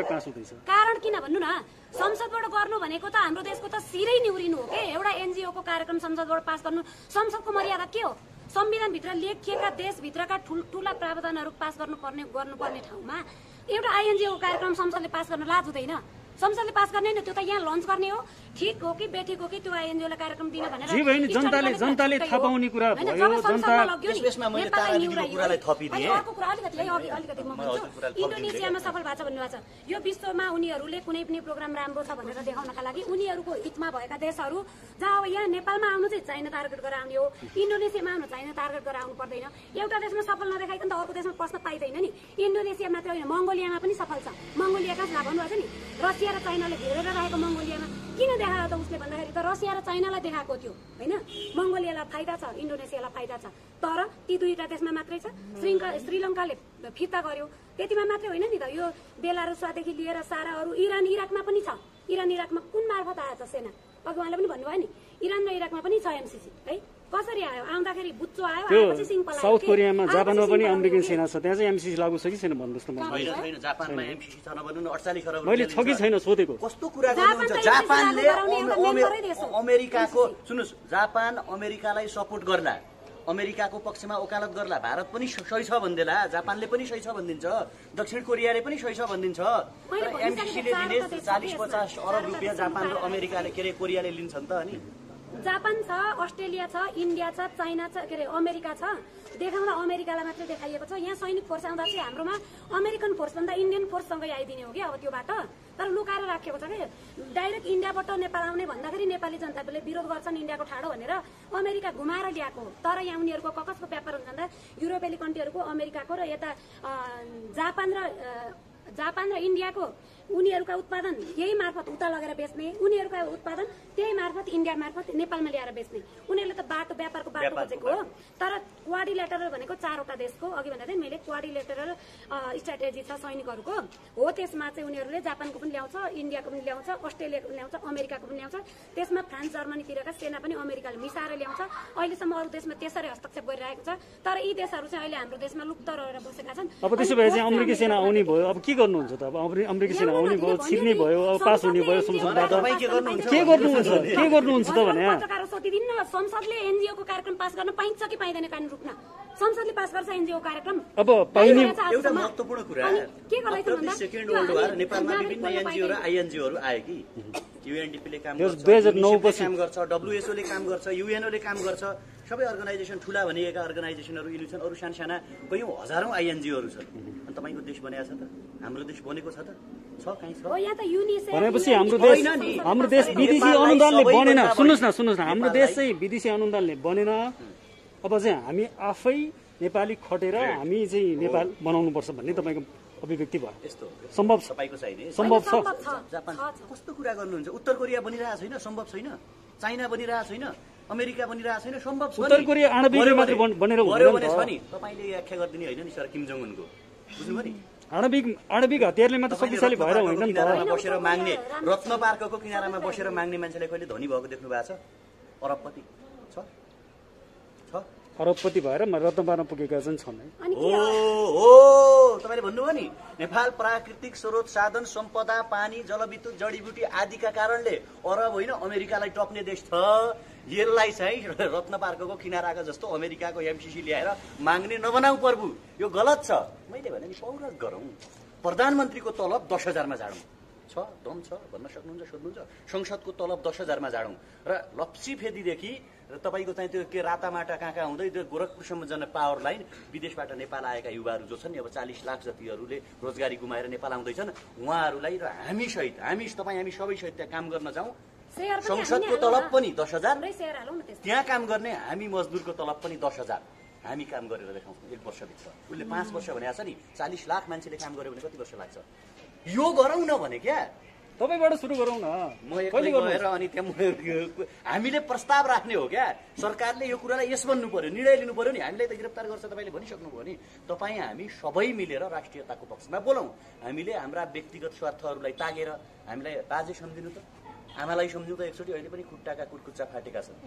[SPEAKER 4] पास हुँदैछ।
[SPEAKER 3] कारण किन भन्नु न, संसदबाट गर्नु भनेको त हाम्रो देशको त सिरै निउरिनु हो के। एउटा एनजिओ को कार्यक्रम संसदबाट पास गर्नु, संसदको मर्यादा के हो? संविधानभित्र लेखिएका देशभित्रका ठूला प्रावधानहरू पास गर्नुपर्ने ठाउँमा एउटा आइएनजिओ कार्यक्रम संसदले पास गर्न लाज हुँदैन? संसदले पास गर्ने त्यो त यहाँ लन्च गर्ने हो। ठिक हो कि बेठिक हो कि त्यो आइएनजिओलाई कार्यक्रम दिन भनेर
[SPEAKER 4] जी भएन, जनताले थाहा पाउने कुरा भयो।
[SPEAKER 1] यसमा मैले तारा दिदीको कुरालाई थपिदिएँ।
[SPEAKER 3] अर्को कुरा अलिकति म भन्छु, इन्डोनेसियामा सफल भएको छ भन्नुभएको छ। यो विश्वमा उनीहरूले कुनै पनि प्रोग्राम राम्रो छ भनेर देखाउनका लागि उनीहरूको हितमा भएका देशहरू जहाँ अब यहाँ नेपालमा आउनु चाहिँ चाइना टार्गेट गरेर आउने हो, इन्डोनेसियामा आउनु चाइना टार्गेट गरेर आउनु पर्दैन। एउटा देशमा सफल नदेखाइकन त अर्को देशमा पस्न पाइँदैन नि। इन्डोनेसिया मात्र होइन, मङ्गोलियामा पनि सफल छ। मङ्गोलिया कहाँ भन्नुभएको छ नि, रसिया र चाइनाले घेरेर राखेको मङ्गोलियामा किन देखायो त उसले भन्दाखेरि त रसिया र चाइनालाई देखाएको थियो होइन। मङ्गोलियालाई फाइदा छ, इन्डोनेसियालाई फाइदा छ, तर ती दुईटा देशमा मात्रै छ। श्रीलङ्काले फिर्ता गर्यो, त्यतिमा मात्रै होइन नि त। यो बेलारुसदेखि लिएर सारा अरू इरान इराकमा पनि छ। इरान इराकमा कुन मार्फत आएछ सेना? अघि उहाँले पनि भन्नुभयो नि, इरान र इराकमा पनि छ एमसीसी है। कसरी आयो? आउँदाखेरि बुच्चो आयो, आएपछि सिङ पलायो।
[SPEAKER 4] साउथ कोरियामा, जापानमा पनि अमेरिकन सेना छ, त्यहाँ चाहिँ एमसीसी लागू छ कि छैन भन्नुहोस् न।
[SPEAKER 1] छैन, जापानमा एमसीसी छ नभन्नु न, 48 खरब
[SPEAKER 4] मैले छ कि छैन सोधेको।
[SPEAKER 1] कस्तो कुरा गर्नुहुन्छ? जापानले अमेरिकाको, सुन्नुस्, जापान अमेरिकालाई सपोर्ट गर्ला, अमेरिकाको पक्षमा वकालत गर्ला। भारत पनि सही छ भन्देला, जापानले पनि सही छ भनिदिन्छ, दक्षिण कोरियाले पनि सही छ भनिदिन्छ। तर एमसीसीले दिने 40-50 अरब रुपियाँ जापान र अमेरिकाले, के अरे कोरियाले लिन्छन् त। अनि
[SPEAKER 3] जापान छ, अस्ट्रेलिया छ, इन्डिया छ, चाइना छ, के अरे अमेरिका छ। देखाउँदा अमेरिकालाई मात्रै देखाइएको छ। यहाँ सैनिक फोर्स आउँदा चाहिँ हाम्रोमा अमेरिकन फोर्स भन्दा इन्डियन फोर्ससँगै आइदिने हो कि अब त्यो बाटो। तर लुकाएर राखेको छ कि डाइरेक्ट इन्डियाबाट नेपाल आउने भन्दाखेरि नेपाली जनताले विरोध गर्छन् इन्डियाको ठाडो भनेर अमेरिका घुमाएर ल्याएको। तर यहाँ उनीहरूको कसको व्यापार हुन्छ भन्दा युरोपेली कन्ट्रीहरूको, अमेरिकाको र यता जापान र इन्डियाको उनीहरूका उत्पादन यही मार्फत उता लगेर बेच्ने, उनीहरूका उत्पादन त्यही मार्फत इन्डिया मार्फत नेपालमा ल्याएर बेच्ने। उनीहरूले त बाटो व्यापारको बाटो खोजेको हो। तर क्वाड्रिलेटरल भनेको 4वटा देशको, अघि भन्दा चाहिँ मैले क्वाड्रिलेटरल स्ट्राटेजी छ सैनिकहरूको हो। त्यसमा चाहिँ उनीहरूले जापानको पनि ल्याउँछ, इन्डियाको पनि ल्याउँछ, अस्ट्रेलियाको पनि ल्याउँछ, अमेरिकाको पनि ल्याउँछ। त्यसमा फ्रान्स जर्मनीतिरका सेना पनि अमेरिकाले मिसाएर ल्याउँछ। अहिलेसम्म अरू देशमा त्यसरी हस्तक्षेप गरिरहेको छ। तर यी देशहरू चाहिँ अहिले हाम्रो देशमा लुप्त रहेर बसेका छन्।
[SPEAKER 4] अब त्यसो भए चाहिँ अमेरिकी सेना आउने भयो, अब के गर्नुहुन्छ त? अब अमेरिकी सेना आउने भयो, छिर्ने भयो, अब पास हुने भयो संसदबाट, के गर्नुहुन्छ त भने
[SPEAKER 3] पत्रकार सोधिदिन्न। संसदले एनजिओ को कार्यक्रम पास गर्न पाइन्छ कि पाइँदैन? कानुन रूपमा संसदले पास गर्छ एनजिओ कार्यक्रम।
[SPEAKER 4] अब पाइने
[SPEAKER 1] एउटा महत्त्वपूर्ण कुरा,
[SPEAKER 3] के गर्दैछ भन्दा
[SPEAKER 1] सेकेन्ड वर्ल्ड वार नेपालमा विभिन्न एनजिओ र आइएनजिओहरू आए कि। युएनडीपीले काम गर्छ,
[SPEAKER 4] 2009 पछि
[SPEAKER 1] काम गर्छ, डब्ल्युएचओ ले काम गर्छ, युएनओ ले काम गर्छ। सबै अर्गनाइजेसन ठुला भनिएका अर्गनाइजेसनहरू यिनी छन्। अरू साना कयौं हजारौं आइएनजिओहरू छन्। अनि तपाईँको देश बनेको छ त? हाम्रो देश बनेको छ त? छ कहीँ छ?
[SPEAKER 4] भनेपछि हाम्रो देश विदेशी अनुदानले बनेन। सुन्नुहोस् न, हाम्रो देश चाहिँ विदेशी अनुदानले बनेन। अब चाहिँ हामी आफै नेपाली खटेर हामी चाहिँ नेपाल बनाउनुपर्छ भन्ने तपाईँको अभिव्यक्ति भयो।
[SPEAKER 1] यस्तो
[SPEAKER 4] सम्भव छ
[SPEAKER 1] तपाईँको चाहिने
[SPEAKER 4] सम्भव छ
[SPEAKER 1] जापान कस्तो कुरा गर्नुहुन्छ? उत्तर कोरिया बनिरहेको छैन, सम्भव छैन। चाइना बनिरहेको छैन, अमेरिका बनिरहेको छैन, सम्भव छ।
[SPEAKER 4] उत्तर कोरिया आणविक मात्र बनेर
[SPEAKER 1] हुँदैन नि। तपाईँले व्याख्या गरिदिने होइन नि सर किम जोङ उनको, बुझ्नुभयो नि?
[SPEAKER 4] आणविक हतियारले मात्र शक्तिशाली भएर होइन नि त।
[SPEAKER 1] बसेर माग्ने रत्न पार्कको किनारामा बसेर माग्ने मान्छेले कहिले धनी भएको देख्नु भएको छ? अरबपति छ
[SPEAKER 4] अरबपति भएर रत्न पार्न पुगेका चाहिँ छन्।
[SPEAKER 1] हो तपाईँले भन्नुभयो नि नेपाल प्राकृतिक स्रोत साधन सम्पदा पानी जलविद्युत जडीबुटी आदिका कारणले अरब होइन अमेरिकालाई टप्ने देश छ। यसलाई चाहिँ रत्न पार्कको किनाराका जस्तो अमेरिकाको एमसीसी ल्याएर माग्ने नबनाऊ प्रभु, यो गलत छ। मैले भने नि पौरख गरौँ, प्रधानमन्त्रीको तलब 10,000 मा झाडौँ। छ दम छ भन्न सक्नुहुन्छ, सोध्नुहुन्छ? संसदको तलब 10,000 मा झाडौँ र लप्सी फेदीदेखि तपाईँको चाहिँ त्यो के रातामाटा कहाँ हुँदै त्यो गोरखपुरसम्म जाने पावर लाइन विदेशबाट नेपाल आएका युवाहरू जो छन् नि, अब 40 लाख जतिहरूले रोजगारी गुमाएर नेपाल आउँदैछन्, उहाँहरूलाई र हामी सहित हामी सबै सहित त्यहाँ काम गर्न जाउँ। संसदको तलब पनि 10,000, त्यहाँ काम गर्ने हामी मजदुरको तलब पनि 10,000। हामी काम गरेर देखाउँछौँ 1 वर्षभित्र। उसले 5 वर्ष भनेको छ नि, 40 लाख मान्छेले काम गर्यो भने कति वर्ष लाग्छ? यो गरौँ न भने क्या
[SPEAKER 4] तपाईँबाट सुरु गरौँ न।
[SPEAKER 1] म एक्लै गएर अनि त्यहाँ हामीले प्रस्ताव राख्ने हो क्या। सरकारले यो कुरालाई यस भन्नु पर्यो, निर्णय लिनु पर्यो नि। हामीलाई त गिरफ्तार गर्छ तपाईँले भनिसक्नुभयो नि। तपाईँ हामी सबै मिलेर राष्ट्रियताको पक्षमा बोलौँ। हामीले हाम्रा व्यक्तिगत स्वार्थहरूलाई तागेर हामीलाई बाजे सम्झिनु त, आमालाई सम्झिनु त एकचोटि। अहिले पनि खुट्टाका कुर्कुच्चा फाटेका छन्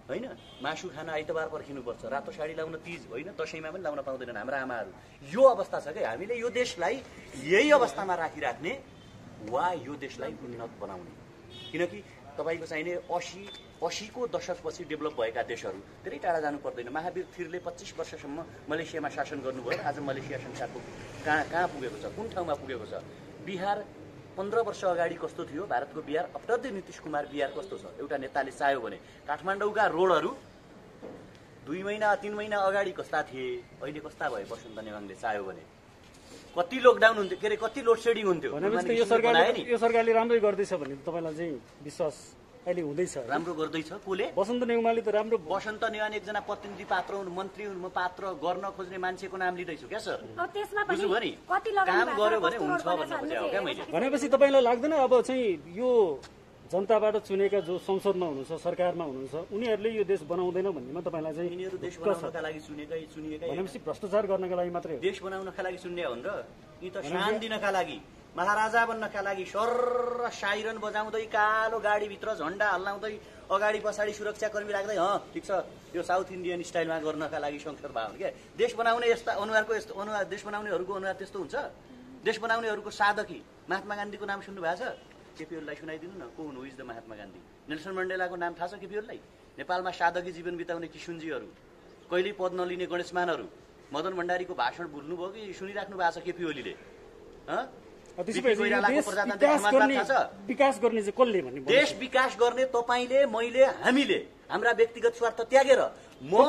[SPEAKER 1] होइन? मासु खान आइतबार पर्खिनुपर्छ, रातो साडी लाउन तीज होइन, दसैँमा पनि लाउन पाउँदैनन् हाम्रा आमाहरू। यो अवस्था छ क्या। हामीले यो देशलाई यही अवस्थामा राखिराख्ने वा यो देशलाई उन्नत बनाउने। किनकि तपाईँको चाहिने 80को दशकपछि डेभलप भएका देशहरू धेरै टाढा जानु पर्दैन। महावीर थिरले 25 वर्षसम्म मलेसियामा शासन गर्नुभयो। आज मलेसिया संसारको कहाँ पुगेको छ, कुन ठाउँमा पुगेको छ? बिहार 15 वर्ष अगाडि कस्तो थियो भारतको बिहार, अप्टर्दै नीतिश कुमार बिहार कस्तो छ? एउटा नेताले चाह्यो भने काठमाडौँका रोडहरू 2 महिना 3 महिना अगाडि कस्ता थिए, अहिले कस्ता भए वसन्त नेवाङले चाह्यो भने? कति लकडाउन हुन्थ्यो, के अरे कति लोड सेडिङ हुन्थ्यो?
[SPEAKER 4] भनेपछि यो सरकारले राम्रै गर्दैछ भन्ने तपाईँलाई चाहिँ विश्वास अहिले हुँदैछ? राम्रो
[SPEAKER 1] गर्दैछ। कसले?
[SPEAKER 4] वसन्त नेउमाले त राम्रो।
[SPEAKER 1] वसन्त नेवान एकजना प्रतिनिधि पात्र हुन्, मन्त्री हुन्, म पात्र गर्न खोज्ने मान्छेको नाम लिँदैछु क्या सर। बुझ्नुभयो नि? काम गर्यो भने हुन्छ भन्न खोजेको क्या मैले।
[SPEAKER 4] भनेपछि तपाईँलाई लाग्दैन अब चाहिँ यो जनताबाट चुनेका जो संसदमा हुनुहुन्छ, सरकारमा हुनुहुन्छ, उनीहरूले यो देश बनाउँदैन भन्नेमा तपाईँलाई चाहिँ?
[SPEAKER 1] यिनीहरू देश बनाउनका लागि चुनिएकै
[SPEAKER 4] भनेपछि भ्रष्टाचार गर्नका लागि मात्रै हो?
[SPEAKER 1] देश बनाउनका लागि चुन्ने हो र? यी त शान दिनका लागि, महाराजा बन्नका लागि सर साइरन बजाउँदै कालो गाडीभित्र झन्डा हल्लाउँदै अगाडि पछाडि सुरक्षाकर्मी राख्दै ठिक छ यो साउथ इन्डियन स्टाइलमा गर्नका लागि संसद भयो क्या। देश बनाउने यस्ता अनुहारको यस्तो अनुहार, देश बनाउनेहरूको अनुहार त्यस्तो हुन्छ? देश बनाउनेहरूको साधकी महात्मा गान्धीको नाम सुन्नु भएको छ? केपीओलीलाई सुनाइदिनु न, को हुनु is the Mahatma Gandhi? Nelson मण्डेलाको नाम थाहा छ केपीओलीलाई? नेपालमा साधकी जीवन बिताउने किशुनजीहरू, कहिल्यै पद नलिने गणेशमानहरू, मदन भण्डारीको भाषण भुल्नुभयो कि सुनिराख्नु भएको छ केपीओलीले?
[SPEAKER 4] विकास गर्ने चाहिँ कसले भन्ने?
[SPEAKER 1] देश विकास गर्ने तपाईँले, मैले, हामीले हाम्रा व्यक्तिगत स्वार्थ त्यागेर
[SPEAKER 4] मेरो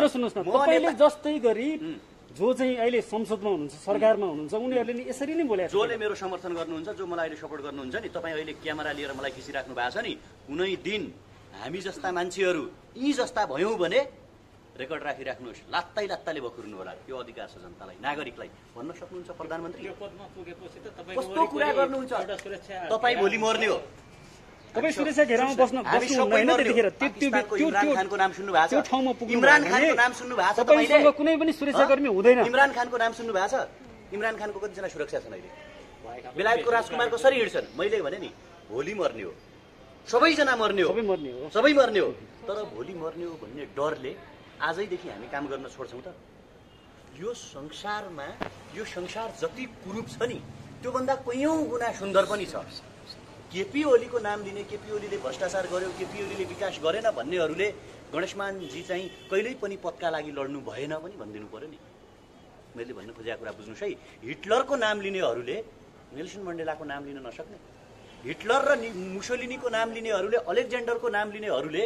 [SPEAKER 4] सुन्नुहोस् न, तपाईँले जस्तै गरी जो चाहिँ अहिले संसदमा हुनुहुन्छ, सरकारमा हुनुहुन्छ, उनीहरूले नि यसरी नै बोले।
[SPEAKER 1] जसले मेरो समर्थन गर्नुहुन्छ, जो मलाई अहिले सपोर्ट गर्नुहुन्छ नि, तपाईँ अहिले क्यामेरा लिएर मलाई खिचिराख्नु भएको छ नि, कुनै दिन हामी जस्ता मान्छेहरू यी जस्ता भयौँ भने रेकर्ड राखिराख्नुहोस्, लात्ताले बखुर्नु होला। यो अधिकार छ जनतालाई, नागरिकलाई भन्न सक्नुहुन्छ प्रधानमन्त्री। कस्तो कुरा गर्नुहुन्छ? तपाईँ भोलि मर्ने हो।
[SPEAKER 4] तपाईँ सुरक्षा घेरामा बस्नु हुँदैन त्यतिखेर।
[SPEAKER 1] इमरान खानको नाम सुन्नु भएको छ?
[SPEAKER 4] त्यो ठाउँमा पुग्नु
[SPEAKER 1] इमरान खानको नाम सुन्नु भएको छ?
[SPEAKER 4] तपाईँसँग कुनै पनि सुरक्षाकर्मी हुँदैन।
[SPEAKER 1] इमरान खानको नाम सुन्नु भएको छ? इमरान खानको कतिजना सुरक्षा छन् अहिले? बेलायतको राजकुमार कसरी हिँड्छन्? मैले भने नि भोलि मर्ने हो, सबैजना मर्ने हो, सबै मर्ने हो। तर भोलि मर्ने हो भन्ने डरले आजैदेखि हामी काम गर्न छोड्छौँ त? यो संसारमा, यो संसार जति कुरूप छ नि त्योभन्दा कयौँ गुणा सुन्दर पनि छ। केपी ओलीको नाम लिने, केपी ओलीले भ्रष्टाचार गर्यो, केपी ओलीले विकास गरेन भन्नेहरूले गणेशमानजी चाहिँ कहिल्यै पनि पदका लागि लड्नु भएन पनि भनिदिनु पर्यो नि। मैले भन्न खोजेको कुरा बुझ्नुहोस् है। हिटलरको नाम लिनेहरूले नेल्सन मण्डेलाको नाम लिन नसक्ने, हिटलर र मुसोलिनीको नाम लिनेहरूले, अलेक्जेन्डरको नाम लिनेहरूले